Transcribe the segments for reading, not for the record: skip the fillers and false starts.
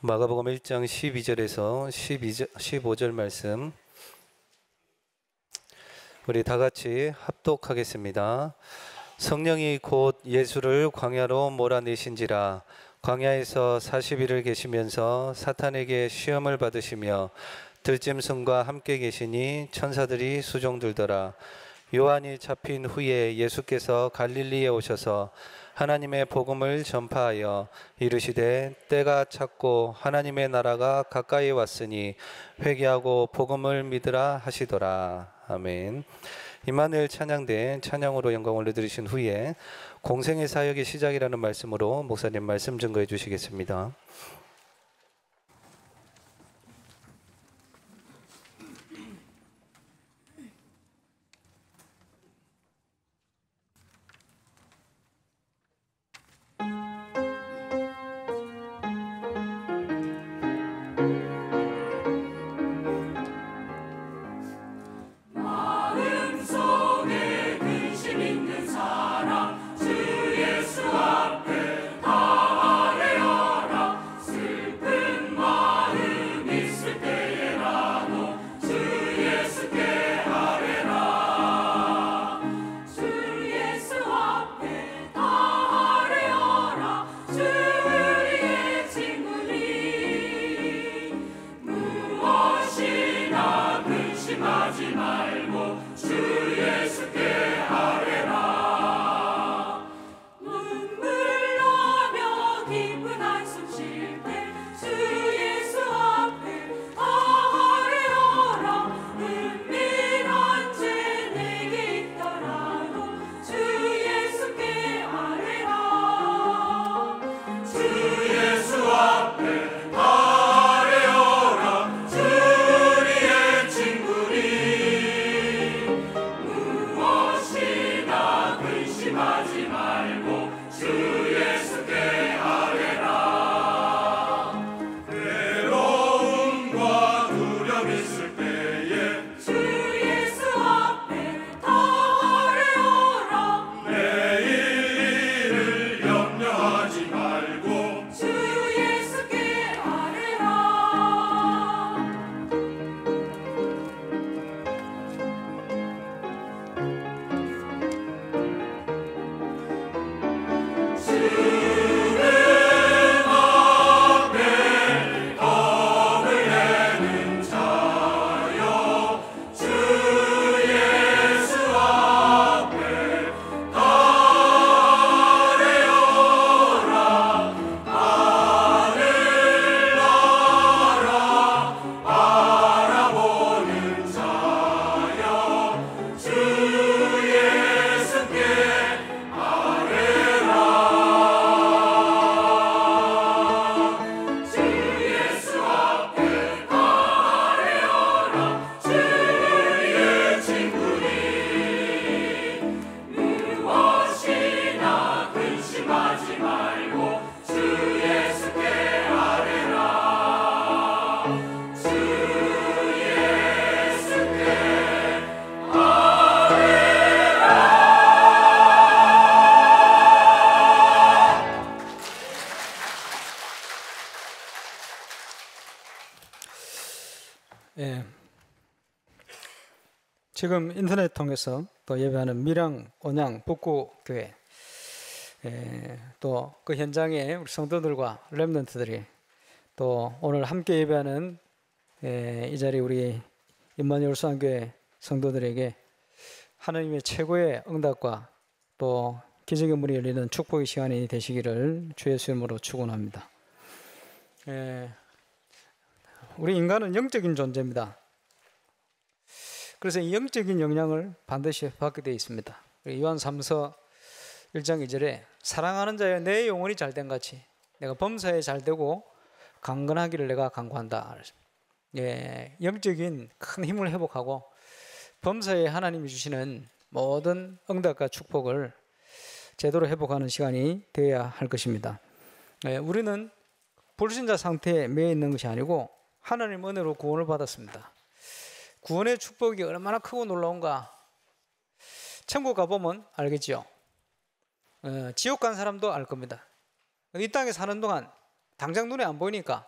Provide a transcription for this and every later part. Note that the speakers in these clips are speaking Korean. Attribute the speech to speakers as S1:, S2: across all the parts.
S1: 마가복음 1장 12절에서 15절 말씀 우리 다 같이 합독하겠습니다. 성령이 곧 예수를 광야로 몰아내신지라 광야에서 40일을 계시면서 사탄에게 시험을 받으시며 들짐승과 함께 계시니 천사들이 수종들더라. 요한이 잡힌 후에 예수께서 갈릴리에 오셔서 하나님의 복음을 전파하여 이르시되 때가 찼고 하나님의 나라가 가까이 왔으니 회개하고 복음을 믿으라 하시더라. 아멘. 임마누엘 찬양대 찬양으로 영광 올려드리신 후에 공생의 사역의 시작이라는 말씀으로 목사님 말씀 증거해 주시겠습니다.
S2: 지금 인터넷 통해서 또 예배하는 밀양, 온양, 북구교회 또 그 현장에 우리 성도들과 렘넌트들이 또 오늘 함께 예배하는 이 자리 우리 임마누엘 수양교회 성도들에게 하나님의 최고의 응답과 또 기적의 문이 열리는 축복의 시간이 되시기를 주 예수 이름으로 축원합니다. 우리 인간은 영적인 존재입니다. 그래서 이 영적인 영향을 반드시 받게 되어 있습니다. 요한 3서 1장 2절에 사랑하는 자여 내 영혼이 잘된 같이 내가 범사에 잘되고 강건하기를 내가 간구한다. 영적인 큰 힘을 회복하고 범사에 하나님이 주시는 모든 응답과 축복을 제대로 회복하는 시간이 되어야 할 것입니다. 우리는 불신자 상태에 매여 있는 것이 아니고 하나님 은혜로 구원을 받았습니다. 구원의 축복이 얼마나 크고 놀라운가. 천국 가보면 알겠죠. 지옥 간 사람도 알 겁니다. 이 땅에 사는 동안 당장 눈에 안 보이니까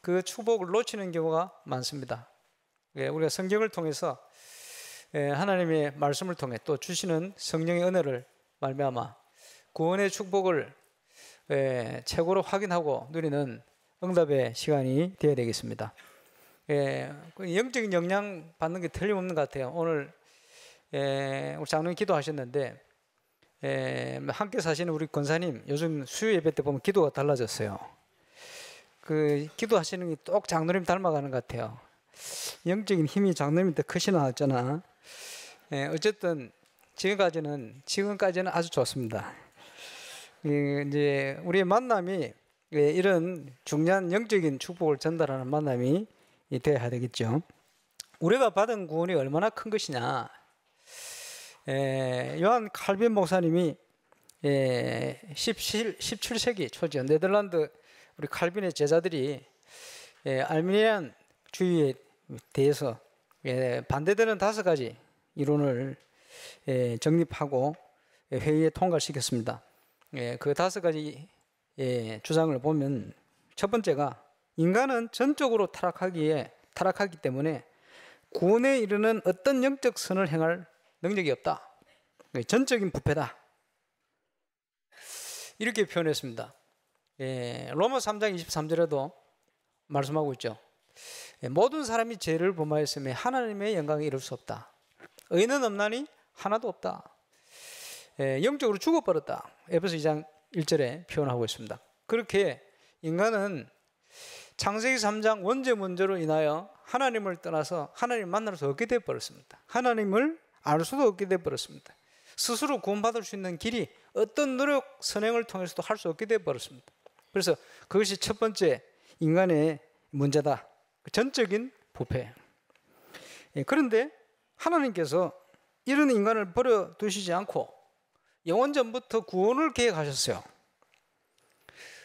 S2: 그 축복을 놓치는 경우가 많습니다. 우리가 성경을 통해서 하나님의 말씀을 통해 또 주시는 성령의 은혜를 말미암아 구원의 축복을 최고로 확인하고 누리는 응답의 시간이 되어야 되겠습니다. 영적인 영향 받는 게 틀림없는 것 같아요. 오늘 우리 장로님 기도하셨는데 함께 사시는 우리 권사님 요즘 수요 예배 때 보면 기도가 달라졌어요. 그 기도하시는 게 똑 장로님 닮아가는 것 같아요. 영적인 힘이 장로님 때 크시나 어쩌나. 어쨌든 지금까지는 아주 좋습니다. 이제 우리의 만남이 이런 중요한 영적인 축복을 전달하는 만남이 되어야 되겠죠. 우리가 받은 구원이 얼마나 큰 것이냐. 요한 칼빈 목사님이 17세기 초죠. 네덜란드 우리 칼빈의 제자들이 알미니안 주의에 대해서 반대되는 5가지 이론을 정립하고 회의에 통과시켰습니다. 그 5가지 주장을 보면 첫 번째가 인간은 전적으로 타락하기 때문에 구원에 이르는 어떤 영적 선을 행할 능력이 없다. 전적인 부패다. 이렇게 표현했습니다. 로마 3장 23절에도 말씀하고 있죠. 모든 사람이 죄를 범하였으며 하나님의 영광에 이를 수 없다. 의는 없나니 하나도 없다. 영적으로 죽어버렸다. 에베소 2장 1절에 표현하고 있습니다. 그렇게 인간은 창세기 3장 원죄 문제로 인하여 하나님을 떠나서 하나님을 만날 수 없게 되어버렸습니다. 하나님을 알 수도 없게 되어버렸습니다. 스스로 구원받을 수 있는 길이 어떤 노력 선행을 통해서도 할 수 없게 되어버렸습니다. 그래서 그것이 첫 번째 인간의 문제다. 전적인 부패. 그런데 하나님께서 이런 인간을 버려두시지 않고 영원전부터 구원을 계획하셨어요.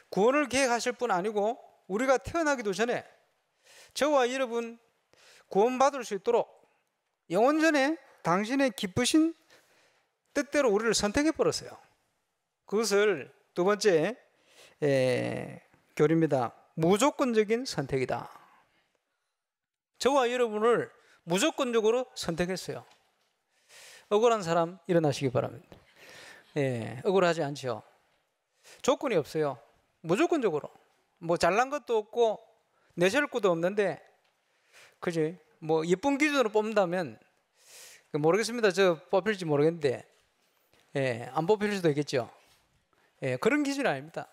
S2: 구원을 계획하실 뿐 아니고 우리가 태어나기도 전에 저와 여러분 구원받을 수 있도록 영원전에 당신의 기쁘신 뜻대로 우리를 선택해 버렸어요. 그것을 두 번째 교리입니다. 무조건적인 선택이다. 저와 여러분을 무조건적으로 선택했어요. 억울한 사람 일어나시기 바랍니다. 억울하지 않죠. 조건이 없어요. 무조건적으로. 뭐 잘난 것도 없고 내세울 것도 없는데, 그지? 뭐 예쁜 기준으로 뽑는다면 모르겠습니다. 저 뽑힐지 모르겠는데, 안 뽑힐 수도 있겠죠. 그런 기준이 아닙니다.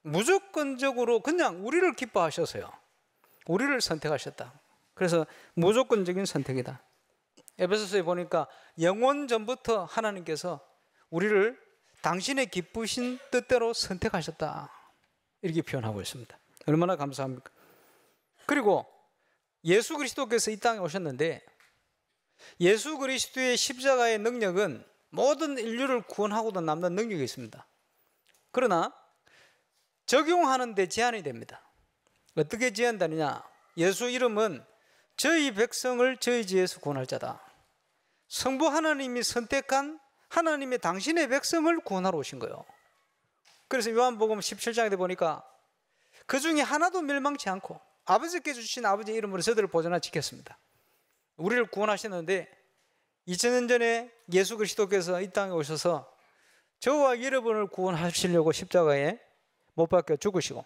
S2: 무조건적으로 그냥 우리를 기뻐하셔서요. 우리를 선택하셨다. 그래서 무조건적인 선택이다. 에베소서에 보니까 영원 전부터 하나님께서 우리를 당신의 기쁘신 뜻대로 선택하셨다. 이렇게 표현하고 있습니다. 얼마나 감사합니까? 그리고 예수 그리스도께서 이 땅에 오셨는데 예수 그리스도의 십자가의 능력은 모든 인류를 구원하고도 남는 능력이 있습니다. 그러나 적용하는 데 제한이 됩니다. 어떻게 제한되느냐? 예수 이름은 저희 백성을 저희 지에서 구원할 자다. 성부 하나님이 선택한 하나님의 당신의 백성을 구원하러 오신 거예요. 그래서 요한복음 17장에 보니까 그 중에 하나도 멸망치 않고 아버지께서 주신 아버지의 이름으로 저들을 보존하 지켰습니다. 우리를 구원하셨는데 2000년 전에 예수 그리스도께서 이 땅에 오셔서 저와 여러분을 구원하시려고 십자가에 못 박혀 죽으시고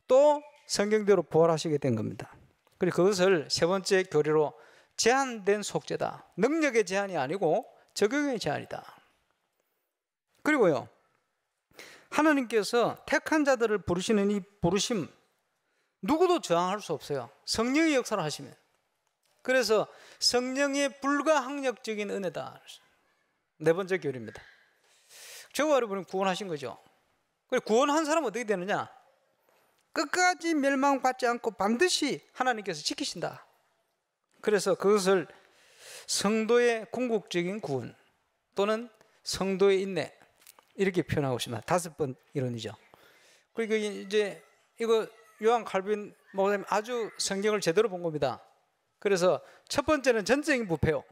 S2: 또 성경대로 부활하시게 된 겁니다. 그리고 그것을 세 번째 교리로 제한된 속죄다. 능력의 제한이 아니고 적용의 제한이다. 그리고요, 하나님께서 택한 자들을 부르시는 이 부르심 누구도 저항할 수 없어요. 성령의 역사를 하시면. 그래서 성령의 불가항력적인 은혜다. 네 번째 교리입니다. 저와 여러분은 구원하신 거죠. 그리고 구원한 사람은 어떻게 되느냐? 끝까지 멸망받지 않고 반드시 하나님께서 지키신다. 그래서 그것을 성도의 궁극적인 구원 또는 성도의 인내 이렇게 표현하고 있습니다. 5번 이론이죠. 그리고 이제 이거 요한 칼빈 목사님 아주 성경을 제대로 본 겁니다. 그래서 첫 번째는 전적인 부패요.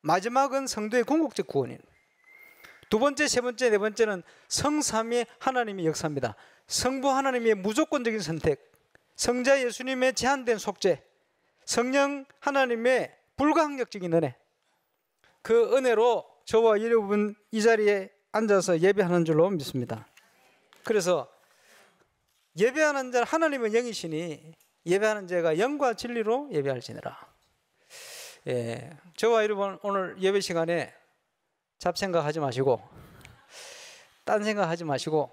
S2: 마지막은 성도의 궁극적 구원이에요. 두 번째, 세 번째, 네 번째는 성삼위의 하나님의 역사입니다. 성부 하나님의 무조건적인 선택, 성자 예수님의 제한된 속죄, 성령 하나님의 불가항력적인 은혜, 그 은혜로 저와 여러분 이 자리에 앉아서 예배하는 줄로 믿습니다. 그래서 예배하는 자, 하나님은 영이시니 예배하는 자가 영과 진리로 예배할지니라. 저와 여러분 오늘 예배 시간에 잡생각하지 마시고 딴 생각하지 마시고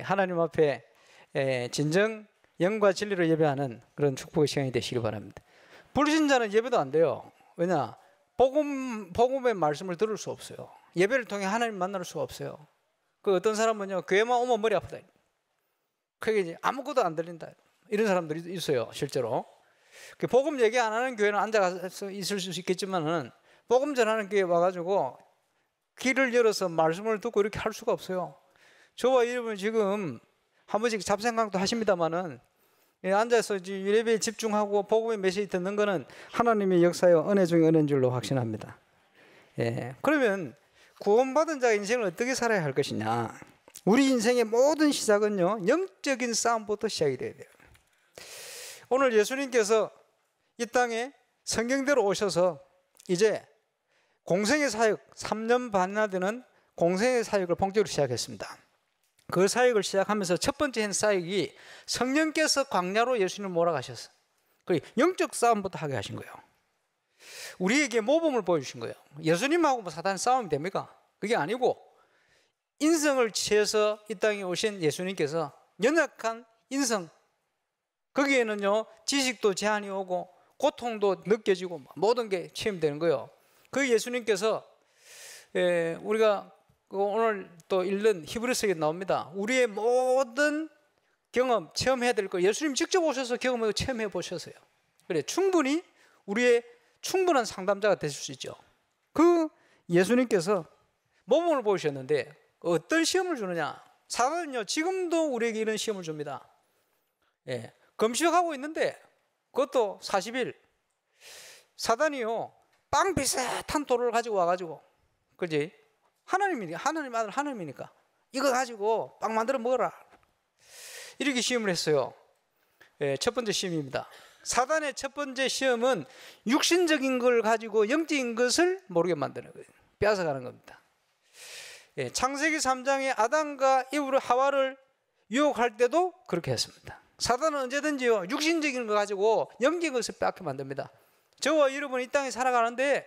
S2: 하나님 앞에 진정 영과 진리로 예배하는 그런 축복의 시간이 되시기 바랍니다. 불신자는 예배도 안 돼요. 왜냐? 복음의 말씀을 들을 수 없어요. 예배를 통해 하나님 만날 수가 없어요. 그 어떤 사람은요, 교회만 오면 머리 아프다. 그게 이제 아무것도 안 들린다. 이런 사람들이 있어요, 실제로. 복음 얘기 안 하는 교회는 앉아서 있을 수 있겠지만은 복음 전하는 교회 와가지고 귀를 열어서 말씀을 듣고 이렇게 할 수가 없어요. 저와 여러분 지금 한 번씩 잡생각도 하십니다만은 앉아서 예배에 집중하고 복음의 메시지 듣는 거는 하나님의 역사요 은혜 중에 은혜인 줄로 확신합니다. 그러면 구원받은 자의 인생을 어떻게 살아야 할 것이냐? 우리 인생의 모든 시작은요, 영적인 싸움부터 시작이 돼야 돼요. 오늘 예수님께서 이 땅에 성경대로 오셔서 이제 공생의 사역, 3년 반이나 되는 공생의 사역을 본격적으로 시작했습니다. 그 사역을 시작하면서 첫 번째 한 사역이 성령께서 광야로 예수님을 몰아가셔서 영적 싸움부터 하게 하신 거예요. 우리에게 모범을 보여주신 거예요. 예수님하고 뭐 사단 싸움이 됩니까? 그게 아니고 인성을 취해서 이 땅에 오신 예수님께서 연약한 인성, 거기에는요 지식도 제한이 오고 고통도 느껴지고 모든 게 체험되는 거예요. 그 예수님께서 우리가 오늘 또 읽는 히브리서에 나옵니다. 우리의 모든 경험, 체험해야 될 거 예수님 직접 오셔서 경험하고 체험해 보셨어요. 그래, 충분히 우리의 충분한 상담자가 되실 수 있죠. 그 예수님께서 모범을 보이셨는데 어떤 시험을 주느냐? 사단은요 지금도 우리에게 이런 시험을 줍니다. 금식하고 있는데 그것도 40일 사단이요 빵 비슷한 돌을 가지고 와가지고, 그지? 하나님 아들 하나님이니까 이거 가지고 빵 만들어 먹어라, 이렇게 시험을 했어요. 첫 번째 시험입니다. 사단의 첫 번째 시험은 육신적인 걸 가지고 영적인 것을 모르게 만드는 거예요. 빼앗아가는 겁니다. 창세기 3장에 아담과 이브로 하와를 유혹할 때도 그렇게 했습니다. 사단은 언제든지요 육신적인 거 가지고 영적인 것을 빼앗게 만듭니다. 저와 여러분 이 땅에 살아가는데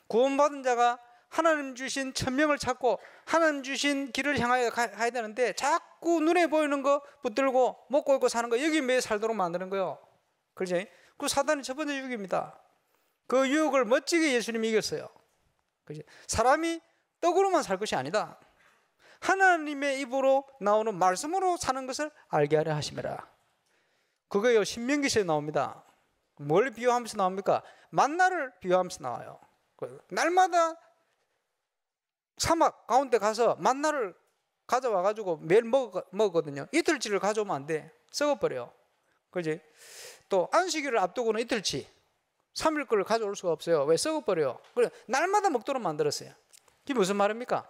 S2: 구원받은 자가 하나님 주신 천명을 찾고 하나님 주신 길을 향하여 가야 되는데 자꾸 눈에 보이는 거 붙들고 먹고 입고 사는 거 여기 매여 살도록 만드는 거예요. 그렇지? 그 사단이 첫 번째 유혹입니다. 그 유혹을 멋지게 예수님이 이겼어요. 그렇지? 사람이 떡으로만 살 것이 아니다. 하나님의 입으로 나오는 말씀으로 사는 것을 알게 하려 하심이라. 그거요 신명기시에 나옵니다. 뭘 비유하면서 나옵니까? 만나를 비유하면서 나와요. 날마다 사막 가운데 가서 만나를 가져와 가지고 매일 먹었거든요. 이틀치를 가져오면 안 돼. 썩어버려. 그지? 또 안식일을 앞두고는 이틀치 3일 거를 가져올 수가 없어요. 왜? 썩어버려요. 그래 날마다 먹도록 만들었어요. 그게 무슨 말입니까?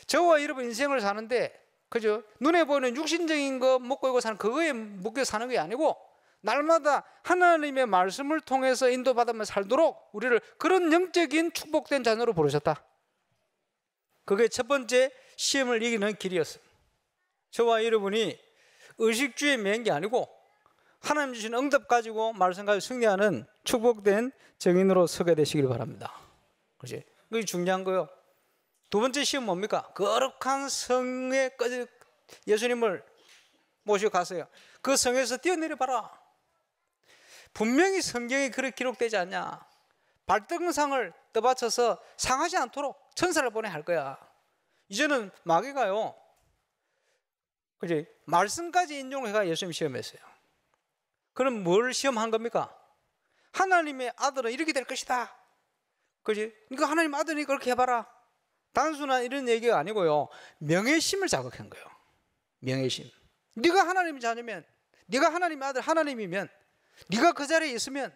S2: 저와 여러분 인생을 사는데 그죠? 눈에 보이는 육신적인 거 먹고 이고 사는 그거에 묶여 사는 게 아니고 날마다 하나님의 말씀을 통해서 인도받으며 살도록 우리를 그런 영적인 축복된 자녀로 부르셨다. 그게 첫 번째 시험을 이기는 길이었어요. 저와 여러분이 의식주의에 매인 게 아니고 하나님 주신 응답 가지고 말씀 가지고 승리하는 축복된 증인으로 서게 되시길 바랍니다. 그렇지? 그게 중요한 거예요. 두 번째 시험 뭡니까? 거룩한 성에 예수님을 모시고 갔어요. 그 성에서 뛰어내려 봐라. 분명히 성경에 그렇게 기록되지 않냐? 발등상을 떠받쳐서 상하지 않도록 천사를 보내야 할 거야. 이제는 마귀가요, 그지? 말씀까지 인용을 해가 예수님 시험했어요. 그럼 뭘 시험한 겁니까? 하나님의 아들은 이렇게 될 것이다. 그지? 그러니까 하나님 아들이 그렇게 해봐라. 단순한 이런 얘기가 아니고요. 명예심을 자극한 거예요. 명예심. 네가 하나님의 자녀면, 네가 하나님의 아들 하나님이면, 네가 그 자리에 있으면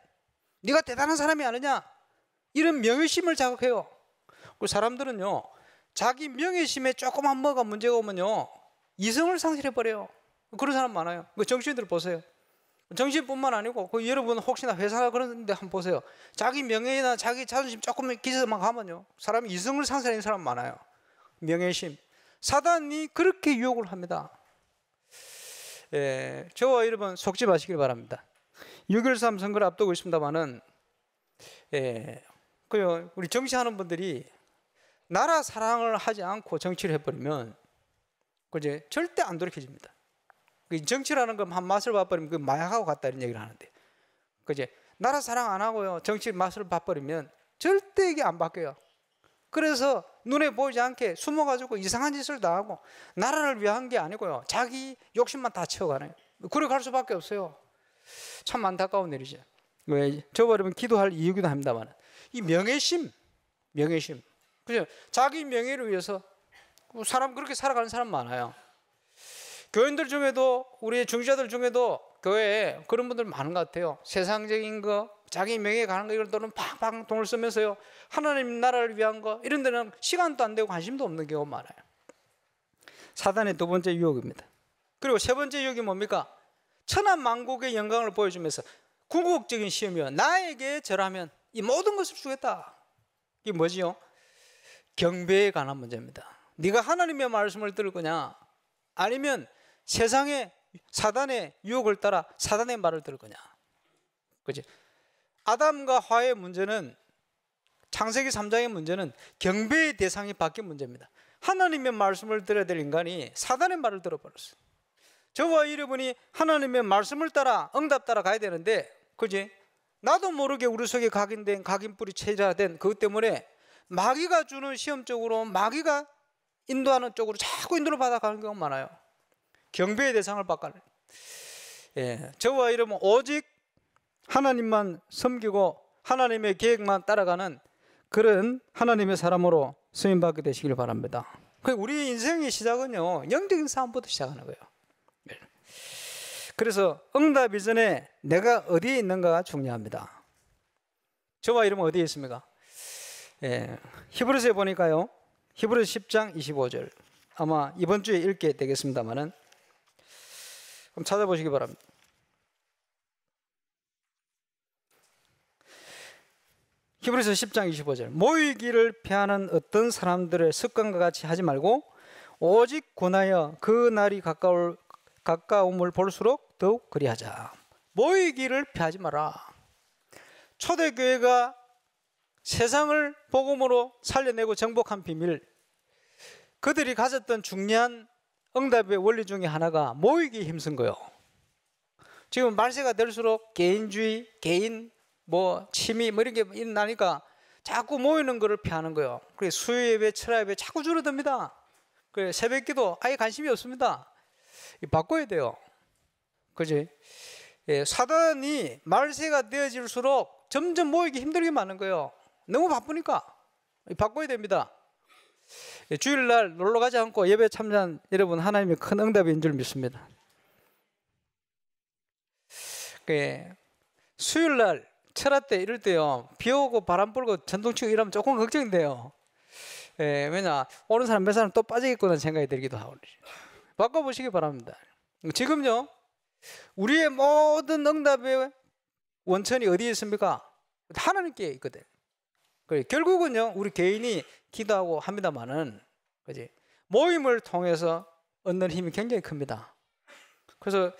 S2: 네가 대단한 사람이 아니냐? 이런 명예심을 자극해요. 그 사람들은요, 자기 명예심에 조그만 뭐가 문제가 오면요, 이성을 상실해버려요. 그런 사람 많아요. 그 정치인들 보세요. 정치뿐만 아니고 여러분 혹시나 회사나 그런 데 한번 보세요. 자기 명예나 자기 자존심 조금 기저만 가면요, 사람이 이성을 상실하는 사람 많아요. 명예심. 사단이 그렇게 유혹을 합니다. 저와 여러분 속지 마시길 바랍니다. 6.13 선거를 앞두고 있습니다만은, 우리 정치하는 분들이 나라 사랑을 하지 않고 정치를 해버리면 그제 절대 안 돌이켜집니다. 정치라는 건 한 맛을 봐버리면 그 마약하고 같다 이런 얘기를 하는데, 그제 나라 사랑 안 하고요 정치 맛을 봐버리면 절대 이게 안 바뀌어요. 그래서 눈에 보이지 않게 숨어가지고 이상한 짓을 다 하고 나라를 위한 게 아니고요 자기 욕심만 다 채워가네요. 그래 갈 수밖에 없어요. 참 안타까운 일이죠. 왜 저와 여러분 기도할 이유기도 합니다만, 이 명예심, 그죠? 자기 명예를 위해서 사람 그렇게 살아가는 사람 많아요. 교인들 중에도, 우리 중지자들 중에도 교회에 그런 분들 많은 것 같아요. 세상적인 거, 자기 명예에 가는 거 이런 데는 팡팡 돈을 쓰면서요 하나님 나라를 위한 거 이런 데는 시간도 안 되고 관심도 없는 경우가 많아요. 사단의 두 번째 유혹입니다. 그리고 세 번째 유혹이 뭡니까? 천하만국의 영광을 보여주면서 궁극적인 시험이요, 나에게 절하면 이 모든 것을 주겠다. 이게 뭐지요? 경배에 관한 문제입니다. 네가 하나님의 말씀을 들을 거냐, 아니면 세상의 사단의 유혹을 따라 사단의 말을 들을 거냐. 그지? 아담과 하와의 문제는, 창세기 3장의 문제는 경배의 대상이 바뀐 문제입니다. 하나님의 말씀을 들어야 될 인간이 사단의 말을 들어버렸어요. 저와 여러분이 하나님의 말씀을 따라 응답 따라 가야 되는데, 그지? 나도 모르게 우리 속에 각인된 각인뿌리 체자된 그것 때문에 마귀가 주는 시험 쪽으로, 마귀가 인도하는 쪽으로 자꾸 인도를 받아가는 경우가 많아요. 경배의 대상을 바꿔요. 저와 여러분 오직 하나님만 섬기고 하나님의 계획만 따라가는 그런 하나님의 사람으로 쓰임받게 되시길 바랍니다. 우리 인생의 시작은요 영적인 싸움부터 시작하는 거예요. 그래서 응답 이전에 내가 어디에 있는가가 중요합니다. 저와 여러분 어디에 있습니까? 히브리서에 보니까요, 히브리서 10장 25절, 아마 이번 주에 읽게 되겠습니다만은 그럼 찾아보시기 바랍니다. 히브리서 10장 25절, 모이기를 피하는 어떤 사람들의 습관과 같이 하지 말고 오직 권하여 그 날이 가까움을 볼수록 더욱 그리하자. 모이기를 피하지 마라. 초대교회가 세상을 복음으로 살려내고 정복한 비밀, 그들이 가졌던 중요한 응답의 원리 중에 하나가 모이기 힘쓴 거예요. 지금 말세가 될수록 개인주의, 개인 취미 이런 게 일어나니까 자꾸 모이는 것을 피하는 거예요. 그래서 수요예배, 철야예배 자꾸 줄어듭니다. 그래서 새벽기도 아예 관심이 없습니다. 바꿔야 돼요. 그지? 사단이 말세가 되어질수록 점점 모이기 힘들게 많은 거예요. 너무 바쁘니까 바꿔야 됩니다. 주일날 놀러 가지 않고 예배 참여한 여러분, 하나님의 큰 응답인 줄 믿습니다. 수요일날 철야 때 이럴 때요, 비 오고 바람 불고 전동 치고 이러면 조금 걱정돼요. 왜냐, 오는 사람 몇 사람 또 빠지겠구나 생각이 들기도 하고. 바꿔보시기 바랍니다. 지금요 우리의 모든 응답의 원천이 어디에 있습니까? 하나님께 있거든. 결국은요 우리 개인이 기도하고 합니다만은, 그지? 모임을 통해서 얻는 힘이 굉장히 큽니다. 그래서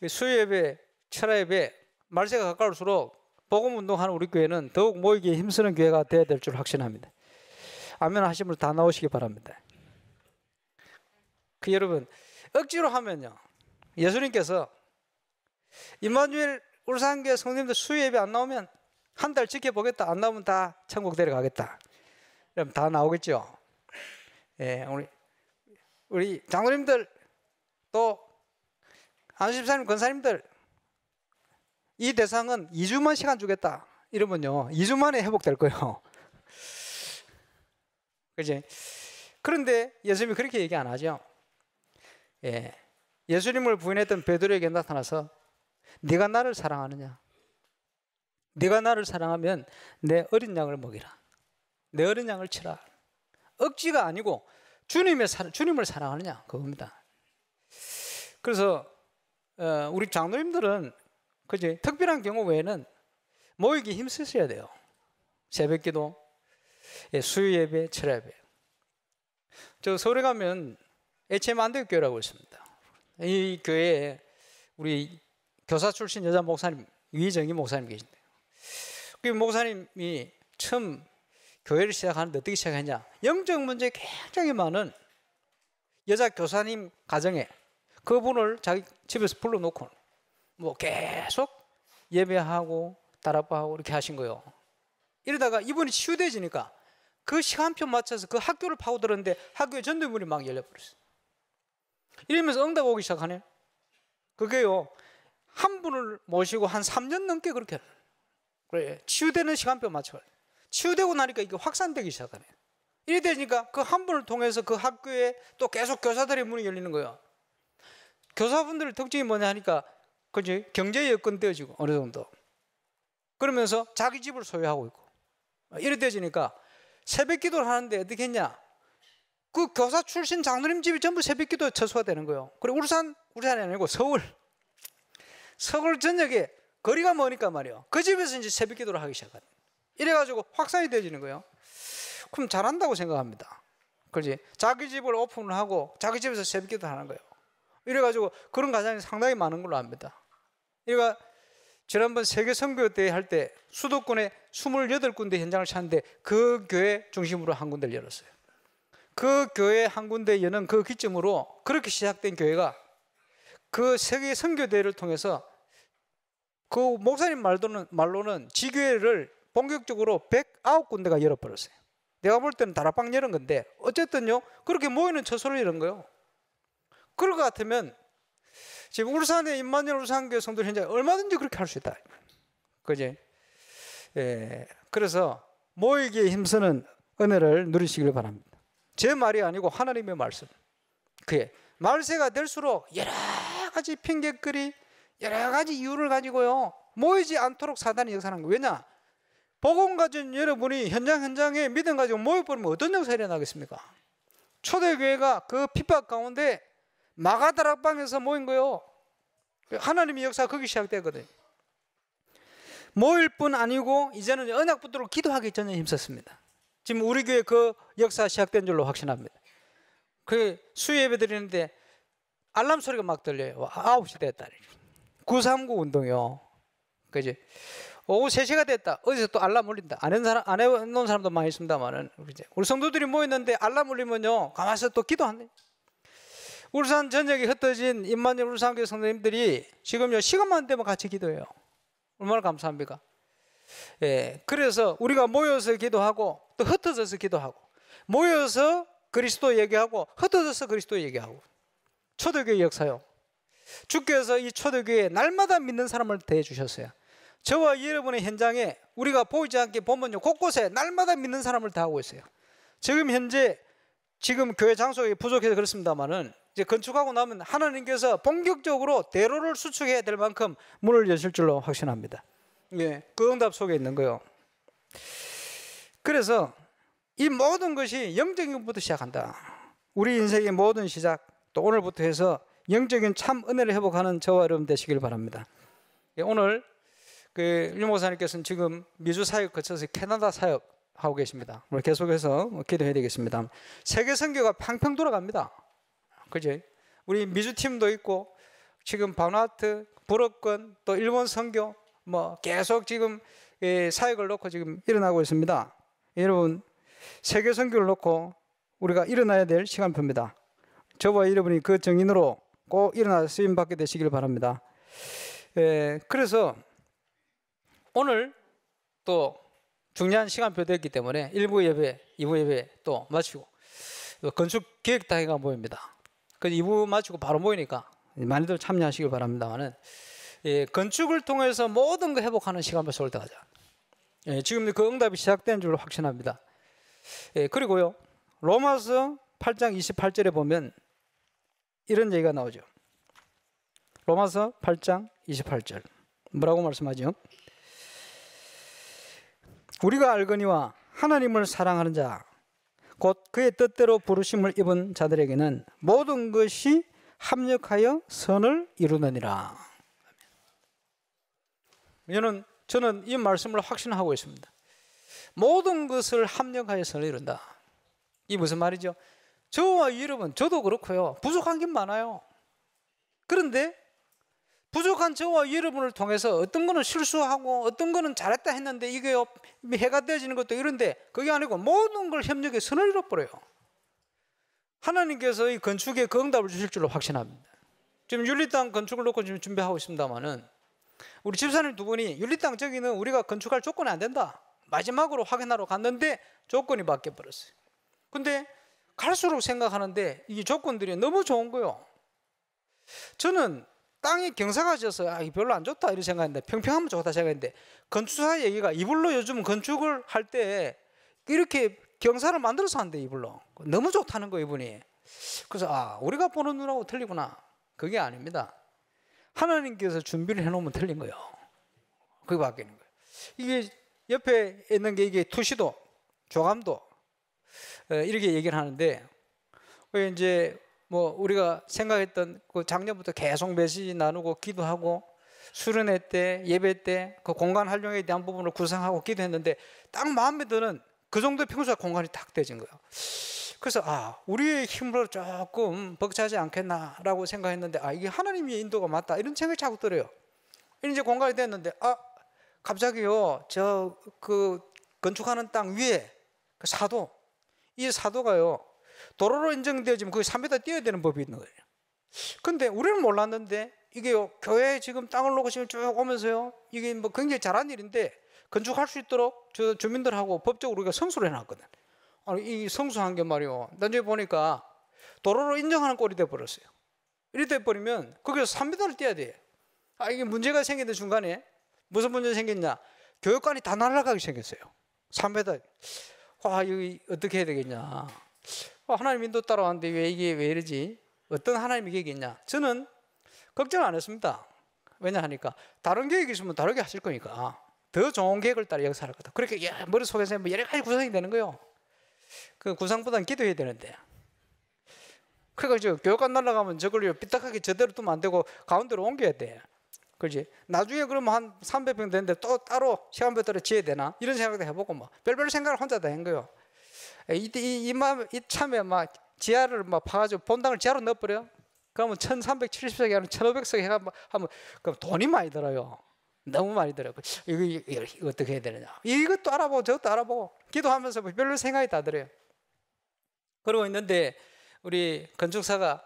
S2: 수요예배, 철야예배, 말세가 가까울수록 복음 운동하는 우리 교회는 더욱 모이기에 힘쓰는 교회가 되어야 될 줄 확신합니다. 아멘 하시면 다 나오시기 바랍니다. 여러분 억지로 하면요, 예수님께서 임마누엘 울산교회 성도님들 수요예배 안 나오면 한 달 지켜보겠다, 안 나오면 다 천국 데려가겠다, 그럼 다 나오겠죠. 우리 장로님들 또 안수집사님, 권사님들 이 대상은 2주만 시간 주겠다 이러면요 2주 만에 회복될 거예요. 그지? 그런데 예수님이 그렇게 얘기 안 하죠. 예수님을 부인했던 베드로에게 나타나서 네가 나를 사랑하느냐? 네가 나를 사랑하면 내 어린 양을 먹이라. 내 어린 양을 치라. 억지가 아니고 주님을 사랑하느냐 그겁니다. 그래서 우리 장로님들은 그지? 특별한 경우 외에는 모이기 힘쓰셔야 돼요. 새벽기도, 수요 예배, 철야 예배. 저 서울에 가면 HM 안대교회라고 있습니다. 이 교회에 우리 교사 출신 여자 목사님 위정희 목사님 계신데요. 그 목사님이 처음 교회를 시작하는데 어떻게 시작했냐? 영적 문제 굉장히 많은 여자 교사님 가정에 그분을 자기 집에서 불러놓고 뭐 계속 예배하고 다락방하고 이렇게 하신 거예요. 이러다가 이분이 치유되지니까 그 시간표 맞춰서 그 학교를 파고들었는데 학교에 전도문이 막 열려버렸어요. 이러면서 응답 오기 시작하네. 그게요, 한 분을 모시고 한 3년 넘게 그렇게 해요. 그래, 치유되는 시간표 맞춰. 치유되고 나니까 이게 확산되기 시작하네. 이래 되니까 그 한 분을 통해서 그 학교에 또 계속 교사들의 문이 열리는 거예요. 교사분들의 특징이 뭐냐 하니까 그지, 경제 여건 떼어지고 어느 정도. 그러면서 자기 집을 소유하고 있고. 이래 되지니까 새벽 기도를 하는데 어떻게 했냐? 그 교사 출신 장로님 집이 전부 새벽 기도에 처소가 되는 거예요. 그리고 울산이 아니고 서울 전역에 거리가 머니까 말이에요. 그 집에서 이제 새벽 기도를 하기 시작하네. 이래가지고 확산이 되어지는 거예요. 그럼 잘한다고 생각합니다. 그렇지? 자기 집을 오픈을 하고 자기 집에서 새벽 기도를 하는 거예요. 이래가지고 그런 가정이 상당히 많은 걸로 압니다. 그러니까 지난번 세계 선교 대회 할 때 수도권에 28군데 현장을 찾는데 그 교회 중심으로 한 군데를 열었어요. 그 교회 한 군데 여는 그 기점으로 그렇게 시작된 교회가 그 세계 선교 대회를 통해서 그 목사님 말로는 지교회를 본격적으로 109군데가 열어버렸어요. 내가 볼 때는 다락방 열은 건데 어쨌든요, 그렇게 모이는 처소를 열은 거예요. 그럴 것 같으면 지금 울산의 임마누엘 울산교회 성도 현장 얼마든지 그렇게 할 수 있다. 그지? 예. 그래서 모이기에 힘쓰는 은혜를 누리시길 바랍니다. 제 말이 아니고 하나님의 말씀. 그게 말세가 될수록 여러 가지 핑계거리, 여러 가지 이유를 가지고요, 모이지 않도록 사단이 역사하는 거예요. 왜냐? 복음 가진 여러분이 현장에 믿음 가지고 모여버리면 어떤 역사가 일어나겠습니까? 초대교회가 그 핍박 가운데 마가다락방에서 모인 거예요. 하나님의 역사가 거기 시작되거든요. 모일 뿐 아니고 이제는 언약 붙들고 기도하기 전에 힘썼습니다. 지금 우리 교회 그 역사 시작된 줄로 확신합니다. 그 수요 예배 드리는데 알람 소리가 막 들려요. 9시 됐다. 939 운동이요. 그지? 오후 3시가 됐다. 어디서 또 알람 울린다. 안 해놓은 사람도 많이 있습니다만은 우리 성도들이 모였는데 알람 울리면요, 가만히 또 기도한대. 울산 전역에 흩어진 임마누엘 울산교회 성도님들이 지금요, 시간만 되면 같이 기도해요. 얼마나 감사합니까? 예, 그래서 우리가 모여서 기도하고 또 흩어져서 기도하고, 모여서 그리스도 얘기하고 흩어져서 그리스도 얘기하고. 초대교회 역사요. 주께서 이 초대교회에 날마다 믿는 사람을 대해주셨어요. 저와 여러분의 현장에 우리가 보이지 않게 보면요, 곳곳에 날마다 믿는 사람을 대하고 있어요. 지금 현재 교회 장소가 부족해서 그렇습니다만은 이제 건축하고 나면 하나님께서 본격적으로 대로를 수축해야 될 만큼 문을 여실 줄로 확신합니다. 예, 그 응답 속에 있는 거요. 그래서 이 모든 것이 영적인 것부터 시작한다. 우리 인생의 모든 시작, 또 오늘부터 해서 영적인 참 은혜를 회복하는 저와 여러분 되시길 바랍니다. 예, 오늘 유 목사님께서는 지금 미주 사역 거쳐서 캐나다 사역 하고 계십니다. 오늘 계속해서 기도해야 되겠습니다. 세계 선교가 팡팡 돌아갑니다. 그죠? 우리 미주 팀도 있고 지금 바누아투, 불어권, 또 일본 선교 뭐 계속 지금 사역을 놓고 지금 일어나고 있습니다. 여러분, 세계 선교를 놓고 우리가 일어나야 될 시간표입니다. 저와 여러분이 그 정인으로 꼭 일어나 쓰임 받게 되시길 바랍니다. 그래서 오늘 또 중요한 시간표 됐기 때문에 1부 예배, 2부 예배 또 마치고 건축 기획단회가 모입니다. 그 2부 마치고 바로 모이니까 많이들 참여하시길 바랍니다만은, 건축을 통해서 모든 거 회복하는 시간표 속을 때 가자. 지금 그 응답이 시작된 줄로 확신합니다. 그리고요, 로마서 8장 28절에 보면 이런 얘기가 나오죠. 로마서 8장 28절 뭐라고 말씀하죠? 우리가 알거니와 하나님을 사랑하는 자 곧 그의 뜻대로 부르심을 입은 자들에게는 모든 것이 합력하여 선을 이루느니라. 저는 이 말씀을 확신하고 있습니다. 모든 것을 합력하여 선을 이룬다. 이 무슨 말이죠? 저와 여러분, 저도 그렇고요. 부족한 게 많아요. 그런데 부족한 저와 여러분을 통해서 어떤 거는 실수하고 어떤 거는 잘했다 했는데 이게 해가 되어지는 것도 이런데 그게 아니고 모든 걸 협력해 선을 이뤄버려요. 하나님께서 이 건축에 그 응답을 주실 줄로 확신합니다. 지금 윤리땅 건축을 놓고 지금 준비하고 있습니다만은 우리 집사님 두 분이 윤리땅 저기는 우리가 건축할 조건이 안 된다. 마지막으로 확인하러 갔는데 조건이 바뀌어 버렸어요. 근데 갈수록 생각하는데 이 조건들이 너무 좋은 거예요. 저는 땅이 경사가 져서 아, 별로 안 좋다 이런 생각했는데 평평하면 좋다 생각했는데 건축사 얘기가 이불로 요즘 건축을 할 때 이렇게 경사를 만들어서 한대 이불로. 너무 좋다는 거예요 이분이. 그래서 아 우리가 보는 눈하고 틀리구나. 그게 아닙니다. 하나님께서 준비를 해놓으면 틀린 거예요. 그게 바뀌는 거예요. 이게 옆에 있는 게 이게 투시도 조감도 이렇게 얘기를 하는데 이제 뭐 우리가 생각했던 그 작년부터 계속 메시지 나누고 기도하고 수련회 때 예배 때 그 공간 활용에 대한 부분을 구상하고 기도했는데 딱 마음에 드는 그 정도의 평소와 공간이 딱 되진 거예요. 그래서 아 우리의 힘으로 조금 벅차지 않겠나라고 생각했는데 아 이게 하나님의 인도가 맞다 이런 생각이 자꾸 들어요. 이제 공간이 됐는데 아 갑자기요 저 그 건축하는 땅 위에 그 사도 이 사도가요 도로로 인정되어지면 거기 3m 뛰어야 되는 법이 있는 거예요. 근데 우리는 몰랐는데 이게요 교회에 지금 땅을 놓고 지금 쭉 오면서요 이게 뭐 굉장히 잘한 일인데 건축할 수 있도록 저 주민들하고 법적으로 우리가 성수를 해놨거든. 아니 이 성수한 게 말이요 나중에 보니까 도로로 인정하는 꼴이 돼버렸어요. 이렇게 돼버리면 거기서 3m를 뛰어야 돼. 아 이게 문제가 생기는 중간에 무슨 문제가 생겼냐 교육관이 다 날아가게 생겼어요. 3m. 와 여기 어떻게 해야 되겠냐. 하나님 인도 따라왔는데 왜 이게 왜 이러지? 어떤 하나님이 계획이겠냐? 저는 걱정 안 했습니다. 왜냐 하니까 다른 계획이 있으면 다르게 하실 거니까 더 좋은 계획을 따라 역사할 거다. 그렇게 머릿속에서 뭐 여러 가지 구상이 되는 거예요. 그 구상보다는 기도해야 되는데. 그래가지고 교육관 날아가면 저걸 삐딱하게 저대로 두면 안 되고 가운데로 옮겨야 돼. 그렇지? 나중에 그러면 한 300평 되는데 또 따로 시간표 따라 지어야 되나? 이런 생각도 해보고 뭐 별별 생각을 혼자 다 한 거예요. 이 참에 막 지하를 막 파가지고 본당을 지하로 넣어버려. 그러면 1370석이 아니라 1500석 해가 하면 그럼 돈이 많이 들어요. 너무 많이 들어요. 이거 어떻게 해야 되느냐. 이것도 알아보고 저것도 알아보고 기도하면서 별로 생각이 다 들어요. 그러고 있는데 우리 건축사가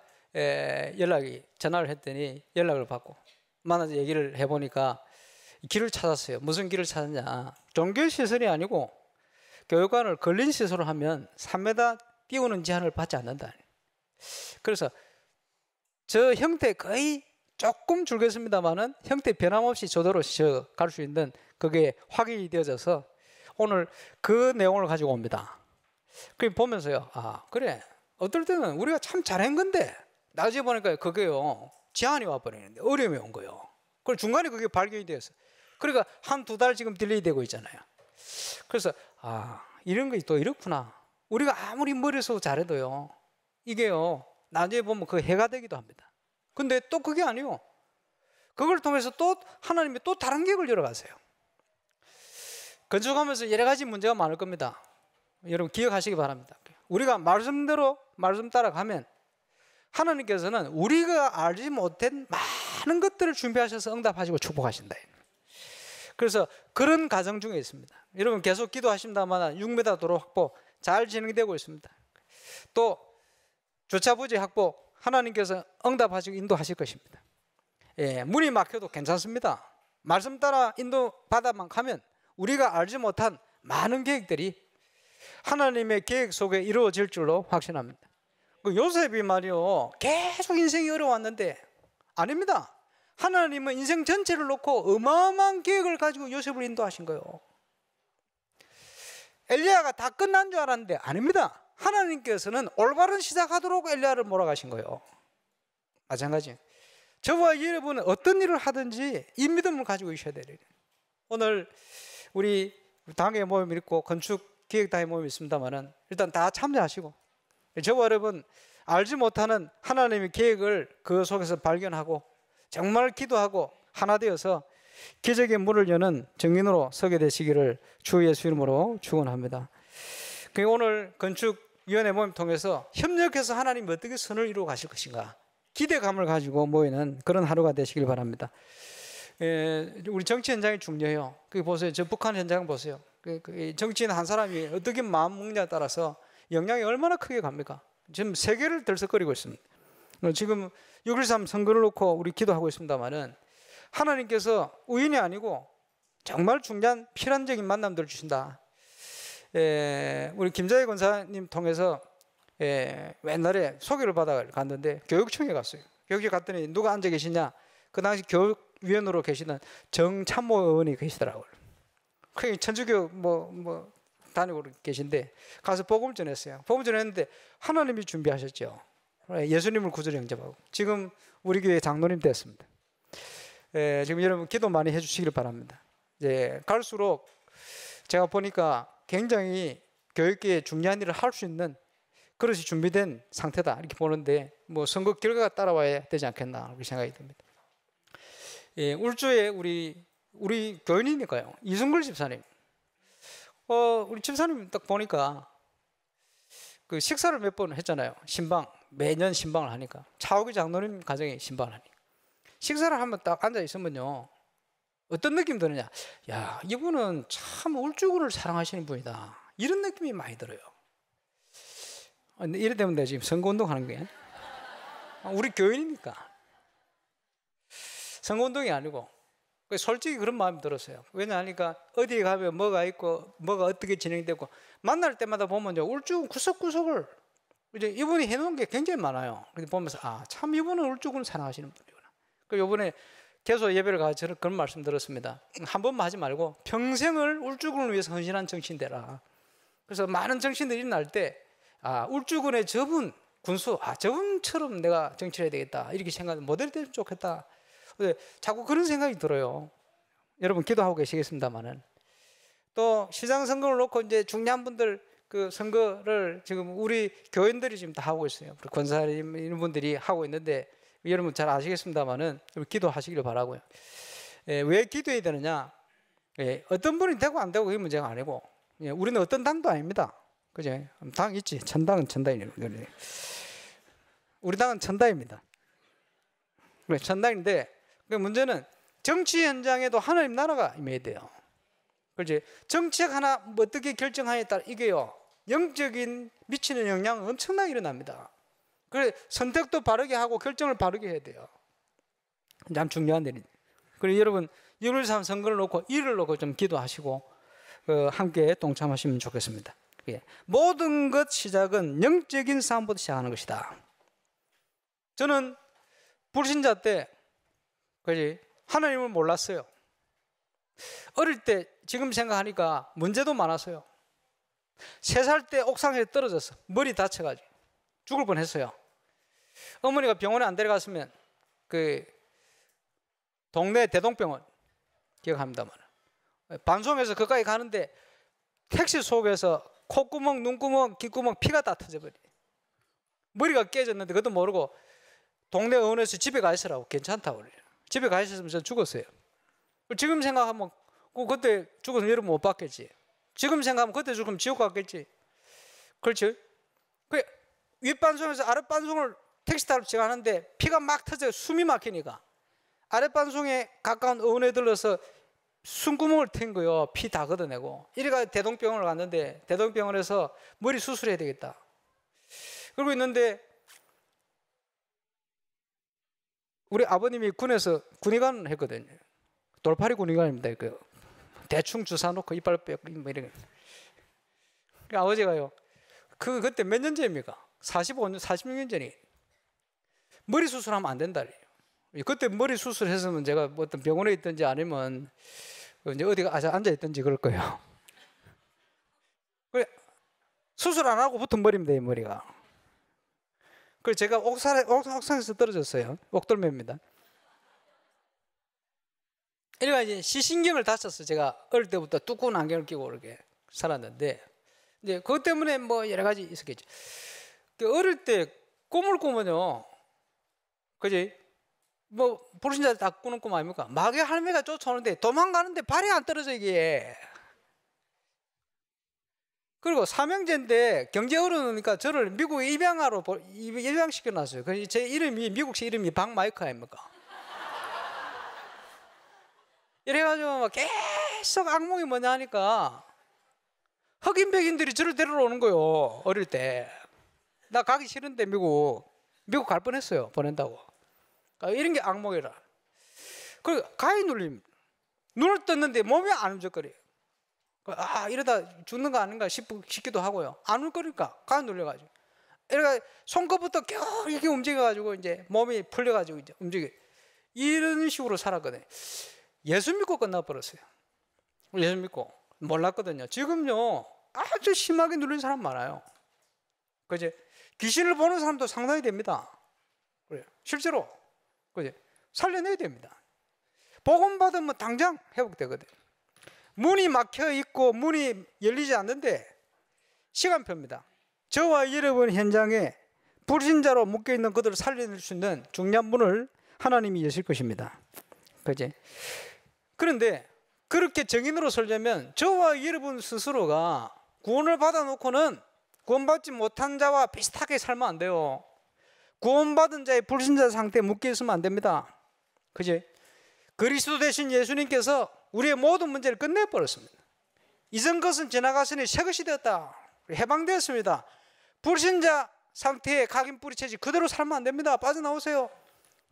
S2: 전화를 했더니 연락을 받고 만나서 얘기를 해보니까 길을 찾았어요. 무슨 길을 찾았냐. 종교시설이 아니고 교육관을 걸린 시설을 하면 3m 띄우는 제한을 받지 않는다. 그래서 저 형태 거의 조금 줄겠습니다만은 형태 변함없이 저대로 갈 수 있는 그게 확인이 되어져서 오늘 그 내용을 가지고 옵니다. 그 보면서요. 아 그래 어떨 때는 우리가 참 잘한 건데 나중에 보니까 그게요 제한이 와버리는데 어려움이 온 거예요. 그리고 중간에 그게 발견이 되었어요. 그러니까 한 두 달 지금 딜레이 되고 있잖아요. 그래서 아 이런 게 또 이렇구나. 우리가 아무리 머리에서 잘해도요 이게요 나중에 보면 그 해가 되기도 합니다. 근데 또 그게 아니요 그걸 통해서 또 하나님이 또 다른 계획을 열어가세요. 건축하면서 여러 가지 문제가 많을 겁니다. 여러분 기억하시기 바랍니다. 우리가 말씀대로 말씀 따라가면 하나님께서는 우리가 알지 못한 많은 것들을 준비하셔서 응답하시고 축복하신다. 그래서 그런 과정 중에 있습니다. 여러분 계속 기도하신다만 6m 도로 확보 잘 진행되고 있습니다. 또 주차 부지 확보 하나님께서 응답하시고 인도하실 것입니다. 예, 문이 막혀도 괜찮습니다. 말씀 따라 인도받아만 가면 우리가 알지 못한 많은 계획들이 하나님의 계획 속에 이루어질 줄로 확신합니다. 그 요셉이 말이요 계속 인생이 어려웠는데 아닙니다. 하나님은 인생 전체를 놓고 어마어마한 계획을 가지고 요셉을 인도하신 거예요. 엘리야가 다 끝난 줄 알았는데 아닙니다. 하나님께서는 올바른 시작하도록 엘리야를 몰아가신 거예요. 마찬가지. 저와 여러분은 어떤 일을 하든지 이 믿음을 가지고 있어야 돼요. 오늘 우리 당회 모임 있고 건축 기획단의 모임이 있습니다만은 일단 다 참여하시고 저와 여러분 알지 못하는 하나님의 계획을 그 속에서 발견하고 정말 기도하고 하나 되어서 기적의 문을 여는 증인으로 서게 되시기를 주 예수 이름으로 축원합니다. 오늘 건축위원회 모임 통해서 협력해서 하나님이 어떻게 선을 이루어 가실 것인가 기대감을 가지고 모이는 그런 하루가 되시길 바랍니다. 우리 정치 현장이 중요해요. 그 보세요. 저 북한 현장 보세요. 정치인 한 사람이 어떻게 마음 먹냐에 따라서 영향이 얼마나 크게 갑니까? 지금 세계를 들썩거리고 있습니다. 지금 6.13 선거를 놓고 우리 기도하고 있습니다만은 하나님께서 우연이 아니고 정말 중요한 필연적인 만남들을 주신다. 우리 김자희 권사님 통해서 옛날에 소개를 받아 갔는데 교육청에 갔어요. 교육청에 갔더니 누가 앉아 계시냐? 그 당시 교육위원으로 계시는 정참모 의원이 계시더라고요. 그 천주교 뭐 다니고 계신데 가서 복음을 전했어요. 복음을 전했는데 하나님이 준비하셨죠. 예수님을 구주로 영접하고 지금 우리 교회 장로님 됐습니다. 지금 여러분 기도 많이 해주시길 바랍니다. 이제 갈수록 제가 보니까 굉장히 교육계에 중요한 일을 할 수 있는 그릇이 준비된 상태다 이렇게 보는데 뭐 선거 결과가 따라와야 되지 않겠나 그렇게 생각이 듭니다. 울주에 우리 교인이니까요. 이승글 집사님. 우리 집사님 딱 보니까 그 식사를 몇 번 했잖아요. 신방 매년 신방을 하니까 차오기 장로님 가정에 신방을 하니까 식사를 하면 딱 앉아 있으면요 어떤 느낌 드느냐? 야 이분은 참 울주군을 사랑하시는 분이다. 이런 느낌이 많이 들어요. 이래 되면 내가 지금 선거운동 하는 게 우리 교인이니까 선거운동이 아니고 솔직히 그런 마음이 들었어요. 왜냐하니까 어디에 가면 뭐가 있고 뭐가 어떻게 진행되고 만날 때마다 보면요 울주군 구석구석을 이제 이분이 해놓은 게 굉장히 많아요. 그래서 보면서 참 이분은 울주군을 사랑하시는 분이구나. 그리고 이번에 개소 예배를 가서 저는 그런 말씀 들었습니다. 한 번만 하지 말고 평생을 울주군을 위해서 헌신한 정치인 되라. 그래서 많은 정치인들이 일어날 때 울주군의 저분 군수 저분처럼 내가 정치를 해야 되겠다 이렇게 생각하면 모델이 되면 좋겠다. 자꾸 그런 생각이 들어요. 여러분 기도하고 계시겠습니다만은 또 시장 선거를 놓고 이제 중요한 분들 그 선거를 지금 우리 교인들이 지금 다 하고 있어요. 우리 권사님 이런 분들이 하고 있는데 여러분 잘 아시겠습니다만은 기도하시기를 바라고요. 왜 기도해야 되느냐? 어떤 분이 되고 안 되고 그게 문제가 아니고 우리는 어떤 당도 아닙니다. 그죠? 당 있지. 천당은 천당이에요. 우리 당은 천당입니다. 천당인데 그 문제는 정치 현장에도 하나님 나라가 임해야 돼요. 그렇지? 정책 하나 뭐 어떻게 결정하냐에 따라 이게요 영적인 미치는 영향은 엄청나게 일어납니다. 그래 선택도 바르게 하고 결정을 바르게 해야 돼요. 참 중요한 일이에요. 그리고 여러분 6.13 선거를 놓고 일을 놓고 좀 기도하시고 함께 동참하시면 좋겠습니다. 모든 것 시작은 영적인 싸움부터 시작하는 것이다. 저는 불신자 때 그지 하나님을 몰랐어요. 어릴 때 지금 생각하니까 문제도 많았어요. 3살 때 옥상에 떨어졌어. 머리 다쳐가지고 죽을 뻔했어요. 어머니가 병원에 안 데려갔으면 그 동네 대동병원 기억합니다만 반송해서 거기까지 가는데 택시 속에서 콧구멍, 눈구멍, 귓구멍 피가 다 터져버려. 머리가 깨졌는데 그것도 모르고 동네 의원에서 집에 가 있으라고 괜찮다고 그래요. 집에 가 있었으면 저 죽었어요. 지금 생각하면 그때 죽었으면 여러분 못 봤겠지. 지금 생각하면 그때 죽으면 지옥 갔겠지. 그렇죠? 그 윗반송에서 아랫반송을 택시 타러 지나가는데 피가 막 터져요. 숨이 막히니까 아랫반송에 가까운 의원에 들러서 숨구멍을 튼 거요. 피 다 걷어내고 이래가 대동병원을 갔는데 대동병원에서 머리 수술해야 되겠다 그러고 있는데 우리 아버님이 군에서 군의관 했거든요. 돌팔이 군의관입니다. 그 대충 주사 놓고 이빨 빼고 뭐 이런. 그 아버지가요. 그때 몇 년 전입니까? 45년, 46년 전이. 머리 수술하면 안 된다. 그때 머리 수술했으면 제가 뭐 어떤 병원에 있든지 아니면 이제 어디가 앉아 있든지 그럴 거예요. 그래 수술 안 하고 붙은 머리입니다. 이 머리가. 그래서 제가 옥상에서 떨어졌어요. 옥돌매입니다. 이래가 이제 시신경을 다쳤어. 제가 어릴 때부터 두꺼운 안경을 끼고 이렇게 살았는데 이제 그것 때문에 뭐 여러 가지 있었겠죠. 어릴 때 꿈을 꾸면요, 그지? 뭐 불신자 다 꾸는 꿈 아닙니까? 마귀 할매가 쫓아오는데 도망가는데 발이 안 떨어져 이게. 그리고 삼형제인데 경제 어려우니까 저를 미국에 입양시켜 놨어요. 그래서 제 이름이 미국식 이름이 박마이크 아닙니까? 이래가지고 막 계속 악몽이 뭐냐 하니까 흑인 백인들이 저를 데리러 오는 거예요. 어릴 때. 나 가기 싫은데 미국 갈 뻔했어요. 보낸다고. 그러니까 이런 게 악몽이라. 그리고 가위 눌림. 눈을 떴는데 몸이 안 움직거려요. 아 이러다 죽는 거 아닌가 싶기도 하고요. 안 움직거리니까 가위 눌려가지고. 이러니까 손끝부터 겨우 이렇게 움직여가지고 이제 몸이 풀려가지고 이제 움직여. 이런 식으로 살았거든요. 예수 믿고 끝나버렸어요. 예수 믿고 몰랐거든요. 지금요 아주 심하게 눌린 사람 많아요. 그제 귀신을 보는 사람도 상당히 됩니다. 그래요. 실제로 그제 살려내야 됩니다. 복음 받으면 당장 회복되거든. 문이 막혀 있고 문이 열리지 않는데 시간표입니다. 저와 여러분 현장에 불신자로 묶여 있는 그들을 살려낼 수 있는 중요한 문을 하나님이 여실 것입니다. 그제 그런데 그렇게 정인으로 설자면 저와 여러분 스스로가 구원을 받아놓고는 구원받지 못한 자와 비슷하게 살면 안 돼요. 구원받은 자의 불신자 상태에 묶여 있으면 안 됩니다. 그지? 그리스도 대신 예수님께서 우리의 모든 문제를 끝내버렸습니다. 이전 것은 지나갔으니 새 것이 되었다. 해방되었습니다. 불신자 상태에 각인 뿌리채지 그대로 살면 안 됩니다. 빠져나오세요.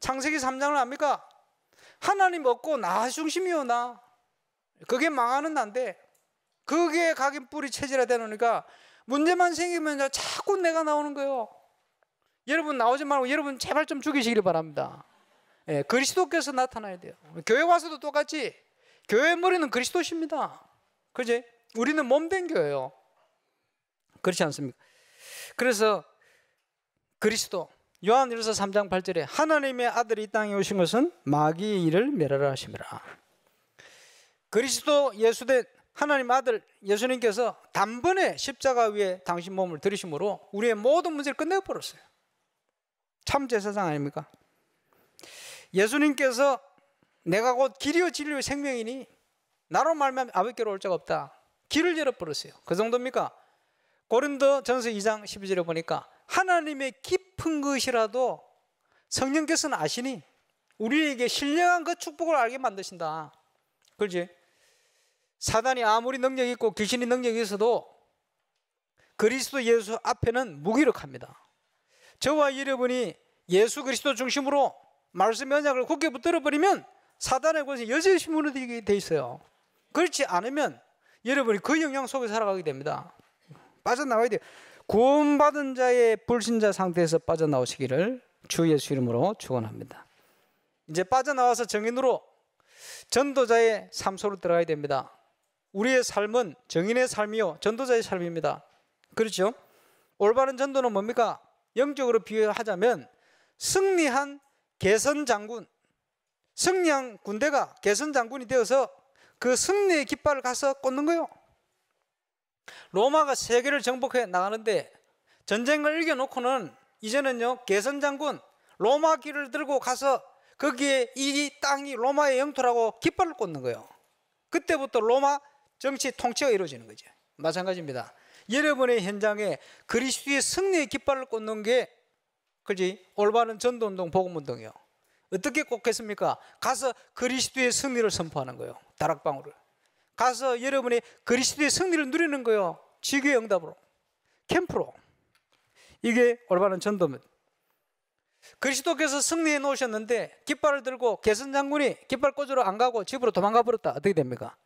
S2: 창세기 3장을 압니까? 하나님 없고 나 중심이요 나. 그게 망하는 난데 그게 각인 뿌리 체질화 되니까 문제만 생기면 자꾸 내가 나오는 거예요. 여러분 나오지 말고 여러분 제발 좀 죽이시길 바랍니다. 예, 그리스도께서 나타나야 돼요. 교회 와서도 똑같이 교회 머리는 그리스도십니다. 그지? 우리는 몸된 교회예요. 그렇지 않습니까? 그래서 그리스도 요한일서 3장 8절에 하나님의 아들이 이 땅에 오신 것은 마귀의 일을 멸하라 하심이라. 그리스도 예수된 하나님 아들 예수님께서 단번에 십자가 위에 당신 몸을 들이심으로 우리의 모든 문제를 끝내버렸어요. 참 제사장 아닙니까? 예수님께서 내가 곧 길이요 진리요 생명이니 나로 말미암아 아버지께로 올 자가 없다. 길을 열어버렸어요. 그 정도입니까? 고린도전서 2장 12절에 보니까 하나님의 깊은 것이라도 성령께서는 아시니 우리에게 신령한 그 축복을 알게 만드신다. 그렇지? 사단이 아무리 능력이 있고 귀신이 능력이 있어도 그리스도 예수 앞에는 무기력합니다. 저와 여러분이 예수 그리스도 중심으로 말씀 언약을 굳게 붙들어버리면 사단의 권세 여전히 무너지게 돼 있어요. 그렇지 않으면 여러분이 그 영향 속에 살아가게 됩니다. 빠져나와야 돼요. 구원받은 자의 불신자 상태에서 빠져나오시기를 주 예수 이름으로 축원합니다. 이제 빠져나와서 정인으로 전도자의 삶 속으로 들어가야 됩니다. 우리의 삶은 정인의 삶이요 전도자의 삶입니다. 그렇죠? 올바른 전도는 뭡니까? 영적으로 비유하자면 승리한 개선장군, 승리한 군대가 개선장군이 되어서 그 승리의 깃발을 가서 꽂는 거예요. 로마가 세계를 정복해 나가는데 전쟁을 이겨놓고는 이제는요 개선장군 로마 길을 들고 가서 거기에 이 땅이 로마의 영토라고 깃발을 꽂는 거예요. 그때부터 로마 정치 통치가 이루어지는 거죠. 마찬가지입니다. 여러분의 현장에 그리스도의 승리의 깃발을 꽂는 게 그지 올바른 전도운동 복음운동이요. 어떻게 꽂겠습니까? 가서 그리스도의 승리를 선포하는 거예요. 다락방으로 가서 여러분이 그리스도의 승리를 누리는 거예요. 지교의 응답으로 캠프로. 이게 올바른 전도입니다. 그리스도께서 승리해 놓으셨는데 깃발을 들고 개선장군이 깃발 꽂으러 안 가고 집으로 도망가 버렸다. 어떻게 됩니까?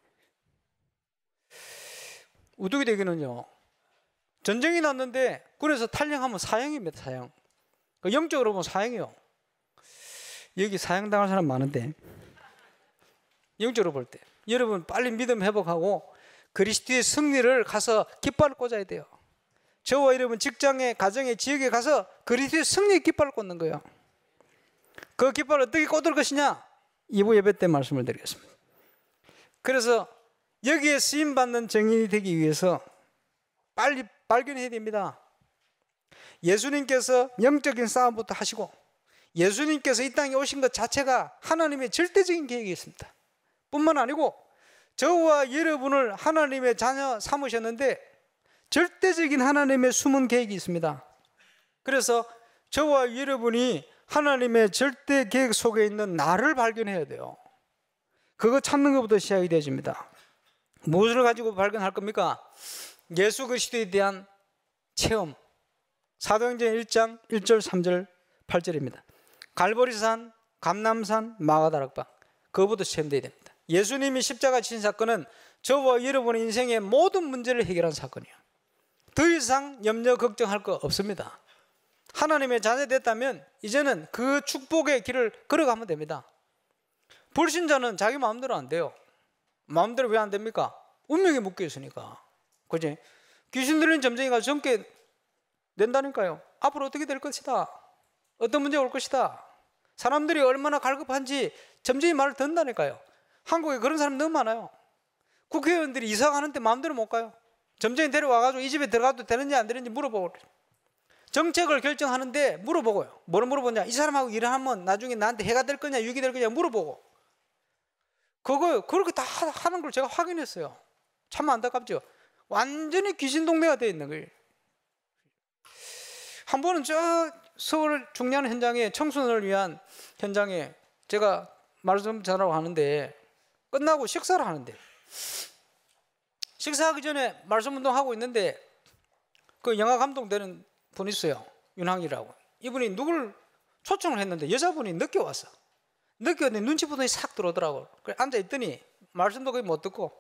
S2: 어떻게 되기는요, 전쟁이 났는데 군에서 탈영하면 사형입니다. 사형. 영적으로 보면 사형이요. 여기 사형당할 사람 많은데 영적으로 볼 때 여러분 빨리 믿음 회복하고 그리스도의 승리를 가서 깃발을 꽂아야 돼요. 저와 여러분 직장에 가정에 지역에 가서 그리스도의 승리의 깃발을 꽂는 거예요. 그 깃발을 어떻게 꽂을 것이냐 2부 예배 때 말씀을 드리겠습니다. 그래서 여기에 쓰임받는 정인이 되기 위해서 빨리 발견해야 됩니다. 예수님께서 영적인 싸움부터 하시고 예수님께서 이 땅에 오신 것 자체가 하나님의 절대적인 계획이 있습니다. 뿐만 아니고 저와 여러분을 하나님의 자녀 삼으셨는데 절대적인 하나님의 숨은 계획이 있습니다. 그래서 저와 여러분이 하나님의 절대 계획 속에 있는 나를 발견해야 돼요. 그거 찾는 것부터 시작이 되어집니다. 무엇을 가지고 발견할 겁니까? 예수 그리스도에 대한 체험. 사도행전 1장 1절 3절 8절입니다. 갈보리산, 감람산, 마가다락방. 그거부터 체험되어야 됩니다. 예수님이 십자가 지신 사건은 저와 여러분의 인생의 모든 문제를 해결한 사건이에요. 더 이상 염려 걱정할 거 없습니다. 하나님의 자녀 됐다면 이제는 그 축복의 길을 걸어가면 됩니다. 불신자는 자기 마음대로 안 돼요. 마음대로 왜 안 됩니까? 운명에 묶여 있으니까. 그지? 귀신 들린 점쟁이가 젊게 낸다니까요. 앞으로 어떻게 될 것이다. 어떤 문제가 올 것이다. 사람들이 얼마나 갈급한지 점쟁이 말을 듣는다니까요. 한국에 그런 사람 너무 많아요. 국회의원들이 이사 가는데 마음대로 못 가요. 점쟁이 데려와가지고 이 집에 들어가도 되는지 안 되는지 물어보고, 정책을 결정하는데 물어보고요. 뭐를 물어보냐? 이 사람하고 일하면 나중에 나한테 해가 될 거냐 유익이 될 거냐 물어보고. 그렇게 다 하는 걸 제가 확인했어요. 참 안타깝죠. 완전히 귀신 동네가 되어 있는 거예요. 한 번은 저 서울 중년 현장에 청소년을 위한 현장에 제가 말씀 전하러 가는데 끝나고 식사를 하는데, 식사하기 전에 말씀 운동하고 있는데 그 영화 감독 되는 분이 있어요. 윤항이라고. 이분이 누굴 초청을 했는데 여자분이 늦게 왔어. 늦게 왔는데 눈치 보더니 싹 들어오더라고. 그래 앉아있더니 말씀도 거의 못 듣고,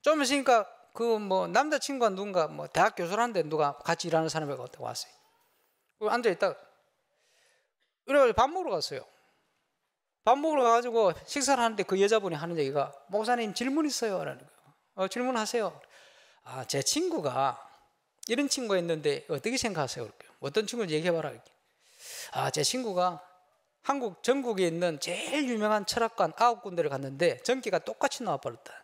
S2: 좀 있으니까 그 뭐 남자친구가 누군가 뭐 대학 교수라는데 누가 같이 일하는 사람이 왔어요. 앉아있다가 그래가지고 밥 먹으러 갔어요. 밥 먹으러 가가지고 식사를 하는데 그 여자분이 하는 얘기가, 목사님 질문 있어요 라는 거예요. 질문하세요. 제 친구가 이런 친구가 있는데 어떻게 생각하세요? 그럴게요. 어떤 친구인지 얘기해봐라. 제 친구가 한국 전국에 있는 제일 유명한 철학관 9군데를 갔는데 전기가 똑같이 나와버렸다.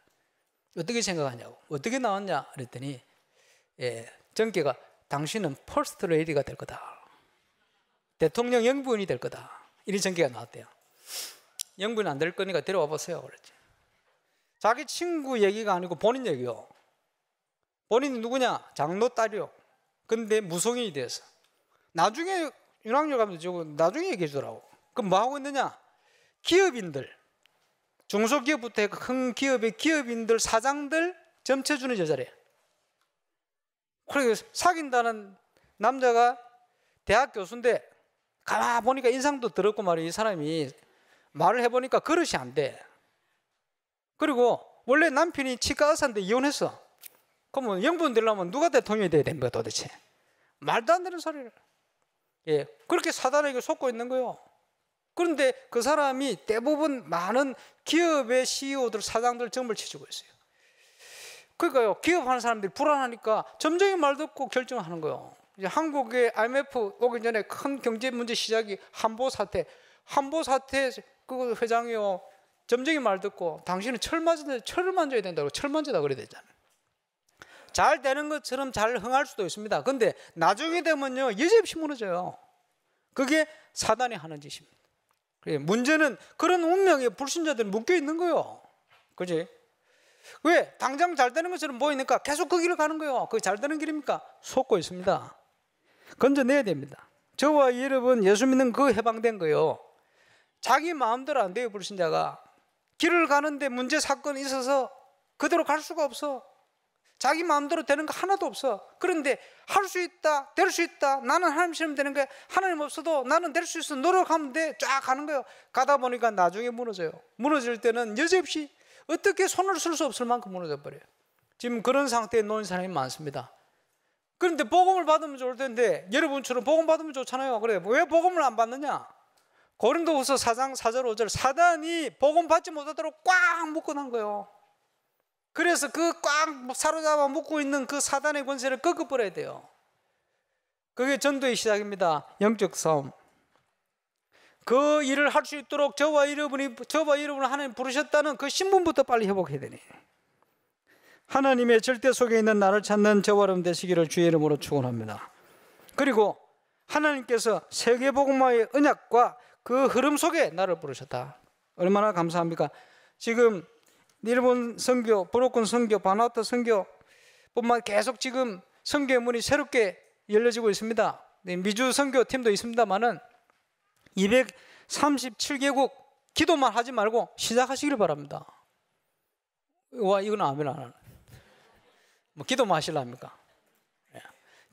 S2: 어떻게 생각하냐고. 어떻게 나왔냐 그랬더니 전기가 당신은 퍼스트 레이디가 될 거다. 대통령 영부인이 될 거다. 이런 전기가 나왔대요. 영부인 안 될 거니까 데려와 보세요. 그랬지. 자기 친구 얘기가 아니고 본인 얘기요. 본인이 누구냐? 장로 딸이요. 근데 무속인이 돼서. 나중에 윤학열 가면 저거 나중에 얘기해 주더라고. 그럼 뭐 하고 있느냐? 기업인들, 중소기업부터 큰 기업의 기업인들, 사장들 점쳐주는 여자래. 그래서 사귄다는 남자가 대학 교수인데 가만 보니까 인상도 더럽고 말이야. 이 사람이 말을 해보니까 그릇이 안 돼. 그리고 원래 남편이 치과 의사인데 이혼했어. 그러면 영분 되려면 누가 대통령이 돼야 됩니까 도대체? 말도 안 되는 소리를. 그렇게 사단에게 속고 있는 거예요. 그런데 그 사람이 대부분 많은 기업의 CEO들, 사장들 점을 쳐주고 있어요. 그러니까요, 기업하는 사람들이 불안하니까 점쟁이 말 듣고 결정하는 거예요. 이제 한국의 IMF 오기 전에 큰 경제 문제 시작이 한보 사태 그 회장이요, 점쟁이 말 듣고 당신은 철을 만져야 된다고, 철 만져다 그래야 되잖아요. 잘 되는 것처럼 잘 흥할 수도 있습니다. 근데 나중에 되면요 여지없이 무너져요. 그게 사단이 하는 짓입니다. 문제는 그런 운명에 불신자들이 묶여 있는 거예요. 그지? 왜? 당장 잘 되는 것처럼 보이니까 계속 그 길을 가는 거예요. 그게 잘 되는 길입니까? 속고 있습니다. 건져내야 됩니다. 저와 여러분 예수 믿는 그 해방된 거예요. 자기 마음대로 안 돼요. 불신자가 길을 가는데 문제 사건이 있어서 그대로 갈 수가 없어. 자기 마음대로 되는 거 하나도 없어. 그런데 할 수 있다, 될 수 있다, 나는 하나님처럼 되는 거야. 하나님 없어도 나는 될 수 있어. 노력하면 돼. 쫙 가는 거예요. 가다 보니까 나중에 무너져요. 무너질 때는 여지없이 어떻게 손을 쓸 수 없을 만큼 무너져 버려요. 지금 그런 상태에 놓인 사람이 많습니다. 그런데 복음을 받으면 좋을 텐데, 여러분처럼 복음 받으면 좋잖아요. 그래, 왜 복음을 안 받느냐? 고린도후서 4장 4절 5절, 사단이 복음 받지 못하도록 꽉 묶어놓은 거예요. 그래서 그 꽉 사로잡아 묶고 있는 그 사단의 권세를 꺾어버려야 돼요. 그게 전도의 시작입니다. 영적 싸움. 그 일을 할 수 있도록 저와 여러분을 하나님 부르셨다는 그 신분부터 빨리 회복해야 되네. 하나님의 절대 속에 있는 나를 찾는 저와 여러분 되시기를 주의 이름으로 축원합니다. 그리고 하나님께서 세계복음화의 언약과 그 흐름 속에 나를 부르셨다. 얼마나 감사합니까? 지금 일본 선교, 브로큰 선교, 바누아투 선교 뿐만 계속 지금 선교의 문이 새롭게 열려지고 있습니다. 미주 선교팀도 있습니다만은 237개국 기도만 하지 말고 시작하시길 바랍니다. 와, 이건 아멘 안 하는. 뭐 기도만 하실랍니까?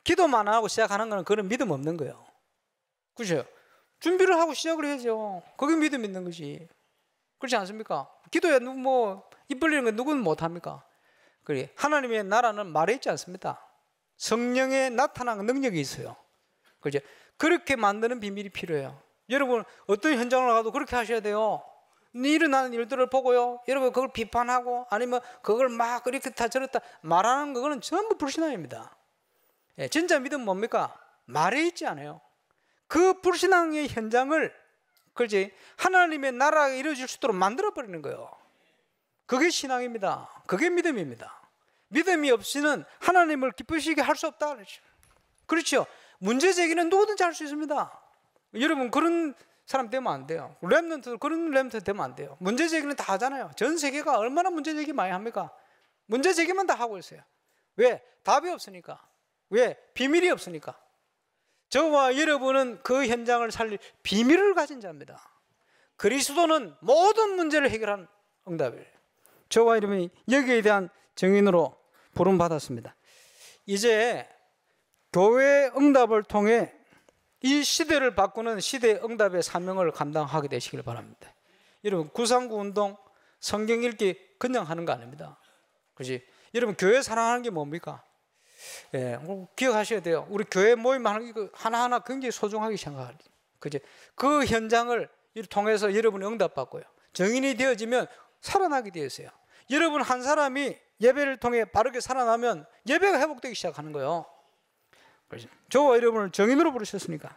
S2: 기도만 안 하고 시작하는 거는 그런 믿음 없는 거예요. 그죠? 준비를 하고 시작을 해야죠. 그게 믿음 있는 거지. 그렇지 않습니까? 기도에 입 벌리는 건 누구는 못 합니까? 그래, 하나님의 나라는 말에 있지 않습니다. 성령의 나타나는 능력이 있어요. 그죠? 그렇게 만드는 비밀이 필요해요. 여러분, 어떤 현장을 가도 그렇게 하셔야 돼요. 일어나는 일들을 보고요, 여러분 그걸 비판하고 아니면 그걸 막 이렇게 다 저렇다 말하는 그거는 전부 불신앙입니다. 예, 진짜 믿음 뭡니까? 말에 있지 않아요. 그 불신앙의 현장을, 그렇지, 하나님의 나라가 이루어질 수 있도록 만들어버리는 거예요. 그게 신앙입니다. 그게 믿음입니다. 믿음이 없이는 하나님을 기쁘시게 할 수 없다. 그렇죠? 문제 제기는 누구든지 할 수 있습니다. 여러분, 그런 사람 되면 안 돼요. 렘넌트, 그런 렘넌트 되면 안 돼요. 문제 제기는 다 하잖아요. 전 세계가 얼마나 문제 제기 많이 합니까? 문제 제기만 다 하고 있어요. 왜? 답이 없으니까. 왜? 비밀이 없으니까. 저와 여러분은 그 현장을 살릴 비밀을 가진 자입니다. 그리스도는 모든 문제를 해결한 응답이에요. 저와 여러분이 여기에 대한 증인으로 부름받았습니다. 이제 교회의 응답을 통해 이 시대를 바꾸는 시대의 응답의 사명을 감당하게 되시길 바랍니다. 여러분, 구상구 운동, 성경 읽기 그냥 하는 거 아닙니다. 그렇지? 여러분, 교회 사랑하는 게 뭡니까? 예, 기억하셔야 돼요. 우리 교회 모임 하는 게 하나하나 굉장히 소중하게 생각하죠. 그렇지? 그 현장을 통해서 여러분이 응답받고요, 정인이 되어지면 살아나게 되어 있어요. 여러분 한 사람이 예배를 통해 바르게 살아나면 예배가 회복되기 시작하는 거예요. 그렇죠? 저와 여러분을 정인으로 부르셨으니까.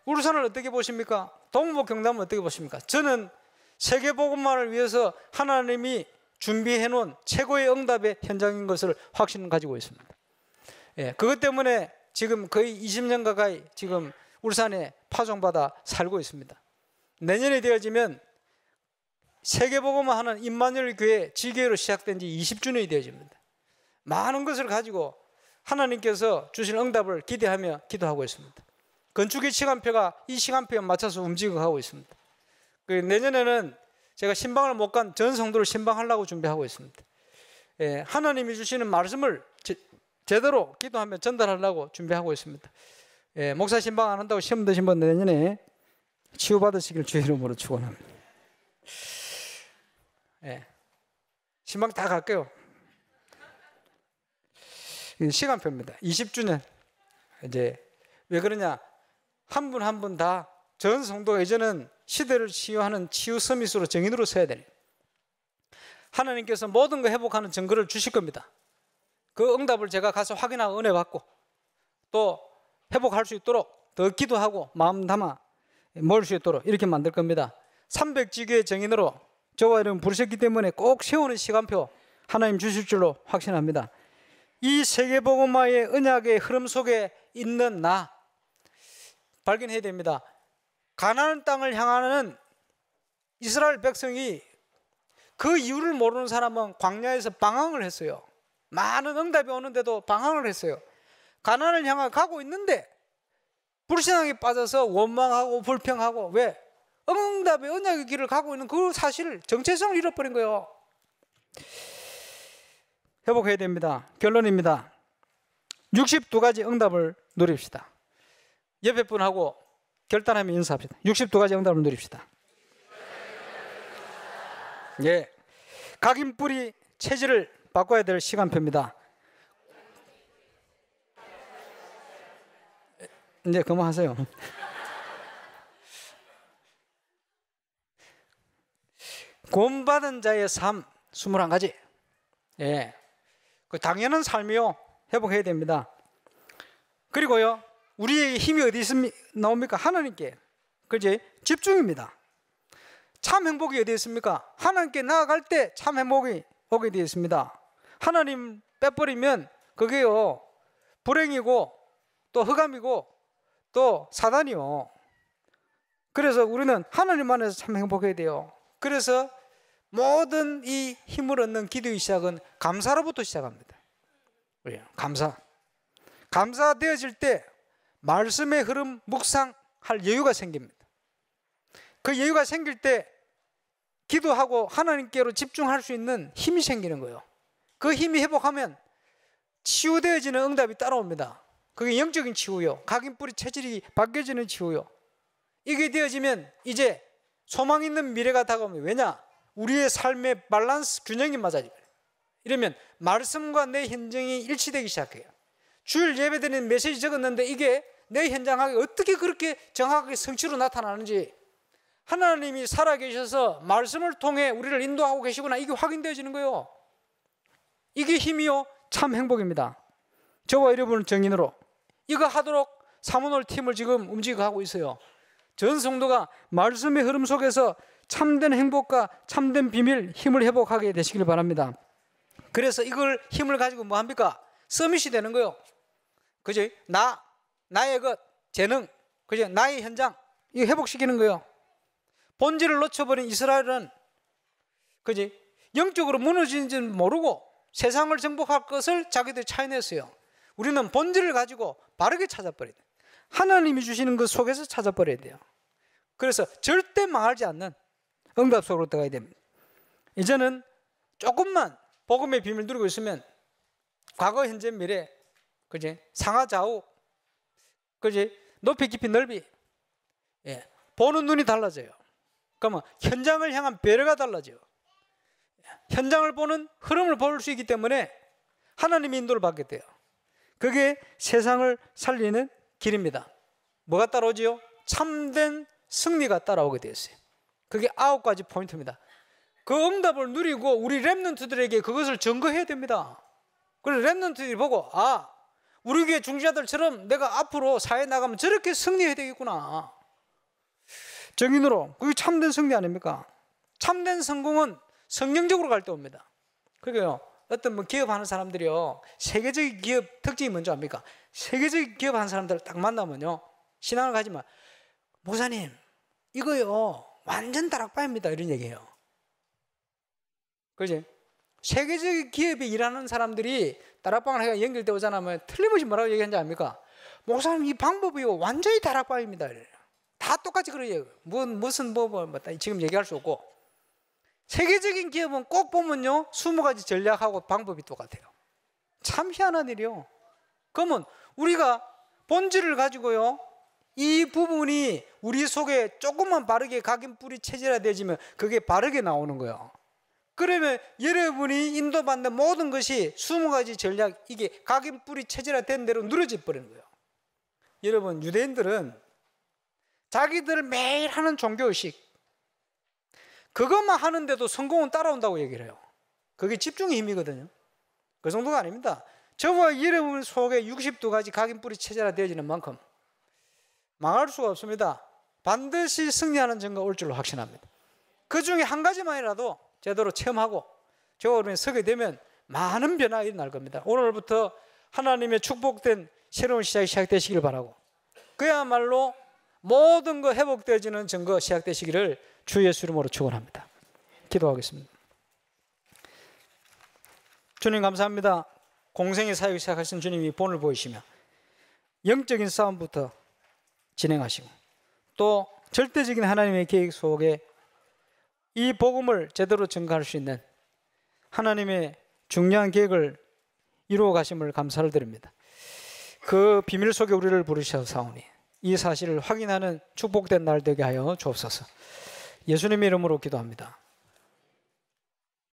S2: 울산을 어떻게 보십니까? 동목 경남을 어떻게 보십니까? 저는 세계복음화를 위해서 하나님이 준비해 놓은 최고의 응답의 현장인 것을 확신을 가지고 있습니다. 예, 그것 때문에 지금 거의 20년 가까이 지금 울산에 파송받아 살고 있습니다. 내년에 되어지면 세계복음화 하는 임마누엘 교회 지교회로 시작된 지 20주년이 되어집니다. 많은 것을 가지고 하나님께서 주신 응답을 기대하며 기도하고 있습니다. 건축의 시간표가 이 시간표에 맞춰서 움직여가고 있습니다. 내년에는 제가 신방을 못 간 전 성도를 신방하려고 준비하고 있습니다. 예, 하나님이 주시는 말씀을 제대로 기도하며 전달하려고 준비하고 있습니다. 예, 목사 신방 안 한다고 시험 드신 분 내년에 치유받으시길 주의 이름으로 축원합니다. 예, 신방 다 갈게요. 시간표입니다. 20주년. 이제 왜 그러냐? 한 분 한 분 다 전 성도가 이제는 시대를 치유하는 치유 서밋으로 정인으로 서야 되네. 하나님께서 모든 거 회복하는 증거를 주실 겁니다. 그 응답을 제가 가서 확인하고 은혜 받고 또 회복할 수 있도록 더 기도하고 마음 담아 모을 수 있도록 이렇게 만들 겁니다. 300지교의 정인으로 저와 여러분 부르셨기 때문에 꼭 세우는 시간표 하나님 주실 줄로 확신합니다. 이 세계복음화의 언약의 흐름 속에 있는 나 발견해야 됩니다. 가나안 땅을 향하는 이스라엘 백성이 그 이유를 모르는 사람은 광야에서 방황을 했어요. 많은 응답이 오는데도 방황을 했어요. 가나안을 향해 가고 있는데 불신앙에 빠져서 원망하고 불평하고, 왜? 응답의 언약의 길을 가고 있는 그 사실을, 정체성을 잃어버린 거예요. 회복해야 됩니다. 결론입니다. 62가지 응답을 누립시다. 옆에 분하고 결단하며 인사합시다. 62가지 응답을 누립시다. 예, 각인뿌리 체질을 바꿔야 될 시간표입니다. 이제 그만하세요. 구원받은 자의 삶 21가지. 예, 그 당연한 삶이요. 회복해야 됩니다. 그리고요, 우리의 힘이 어디 있습니까? 나옵니까? 하나님께. 그렇지? 집중입니다. 참 행복이 어디 있습니까? 하나님께 나아갈 때 참 행복이 오게 되어 있습니다. 하나님 빼버리면 그게요 불행이고 또 흑암이고 또 사단이요. 그래서 우리는 하나님 안에서 참 행복해야 돼요. 그래서 모든 이 힘을 얻는 기도의 시작은 감사로부터 시작합니다. 왜요? 감사되어질 때 말씀의 흐름 묵상할 여유가 생깁니다. 그 여유가 생길 때 기도하고 하나님께로 집중할 수 있는 힘이 생기는 거예요. 그 힘이 회복하면 치유되어지는 응답이 따라옵니다. 그게 영적인 치유요. 각인뿌리 체질이 바뀌어지는 치유요. 이게 되어지면 이제 소망 있는 미래가 다가옵니다. 왜냐? 우리의 삶의 밸런스 균형이 맞아지고 이러면 말씀과 내 현장이 일치되기 시작해요. 주일 예배드리는 메시지 적었는데 이게 내 현장하게 어떻게 그렇게 정확하게 성취로 나타나는지 하나님이 살아계셔서 말씀을 통해 우리를 인도하고 계시구나 이게 확인되어지는 거예요. 이게 힘이요 참 행복입니다. 저와 여러분은 정인으로 이거 하도록 사모놀 팀을 지금 움직이고 있어요. 전 성도가 말씀의 흐름 속에서 참된 행복과 참된 비밀, 힘을 회복하게 되시길 바랍니다. 그래서 이걸 힘을 가지고 뭐 합니까? 서밋이 되는 거예요. 그죠? 나의 것, 재능, 그죠? 나의 현장, 이거 회복시키는 거예요. 본질을 놓쳐버린 이스라엘은, 그지? 영적으로 무너진지는 모르고 세상을 정복할 것을 자기들이 차이냈어요. 우리는 본질을 가지고 바르게 찾아버려야 돼요. 하나님이 주시는 것 속에서 찾아버려야 돼요. 그래서 절대 망하지 않는 응답 속으로 들어가야 됩니다. 이제는 조금만 복음의 비밀 누리고 있으면 과거, 현재, 미래, 그지? 상하 좌우, 그지? 높이, 깊이, 넓이, 예. 보는 눈이 달라져요. 그러면 현장을 향한 배려가 달라져요. 현장을 보는 흐름을 볼 수 있기 때문에 하나님의 인도를 받게 돼요. 그게 세상을 살리는 길입니다. 뭐가 따라오지요? 참된 승리가 따라오게 되었어요. 그게 9가지 포인트입니다. 그 응답을 누리고 우리 렘넌트들에게 그것을 증거해야 됩니다. 그래서 렘넌트들이 보고 우리 교회 중지자들처럼 내가 앞으로 사회에 나가면 저렇게 승리해야 되겠구나. 정인으로 그게 참된 승리 아닙니까? 참된 성공은 성령적으로 갈 때 옵니다. 그러게요. 어떤 뭐 기업하는 사람들이요, 세계적인 기업 특징이 뭔지 압니까? 세계적인 기업하는 사람들을 딱 만나면요, 신앙을 가지만 목사님 이거요 완전 다락방입니다 이런 얘기해요. 그지? 세계적인 기업에 일하는 사람들이 다락방을 연결돼 오잖아 하면 틀림없이 뭐라고 얘기하는지 압니까? 목사님 이 방법이요 완전히 다락방입니다. 다 똑같이 그래요. 무슨 지금 얘기할 수 없고, 세계적인 기업은 꼭 보면요 20가지 전략하고 방법이 똑같아요. 참 희한한 일이요. 그러면 우리가 본질을 가지고요 이 부분이 우리 속에 조금만 바르게 각인뿌리 체질화되어지면 그게 바르게 나오는 거예요. 그러면 여러분이 인도받는 모든 것이 20가지 전략, 이게 각인뿌리 체질화된 대로 누려져 버리는 거예요. 여러분, 유대인들은 자기들 매일 하는 종교의식 그것만 하는데도 성공은 따라온다고 얘기를 해요. 그게 집중의 힘이거든요. 그 정도가 아닙니다. 저와 여러분 속에 62가지 각인뿌리 체질화되어지는 만큼 망할 수가 없습니다. 반드시 승리하는 증거 올 줄로 확신합니다. 그 중에 한 가지만이라도 제대로 체험하고 저와 여러분이 서게 되면 많은 변화가 일어날 겁니다. 오늘부터 하나님의 축복된 새로운 시작이 시작되시길 바라고, 그야말로 모든 거 회복되어지는 증거 시작되시기를 주 예수 이름으로 축원합니다. 기도하겠습니다. 주님 감사합니다. 공생의 사역을 시작하신 주님이 본을 보이시며 영적인 싸움부터 진행하시고 또 절대적인 하나님의 계획 속에 이 복음을 제대로 증거할 수 있는 하나님의 중요한 계획을 이루어 가심을 감사를 드립니다. 그 비밀 속에 우리를 부르셔사오니 이 사실을 확인하는 축복된 날 되게 하여 주옵소서. 예수님의 이름으로 기도합니다.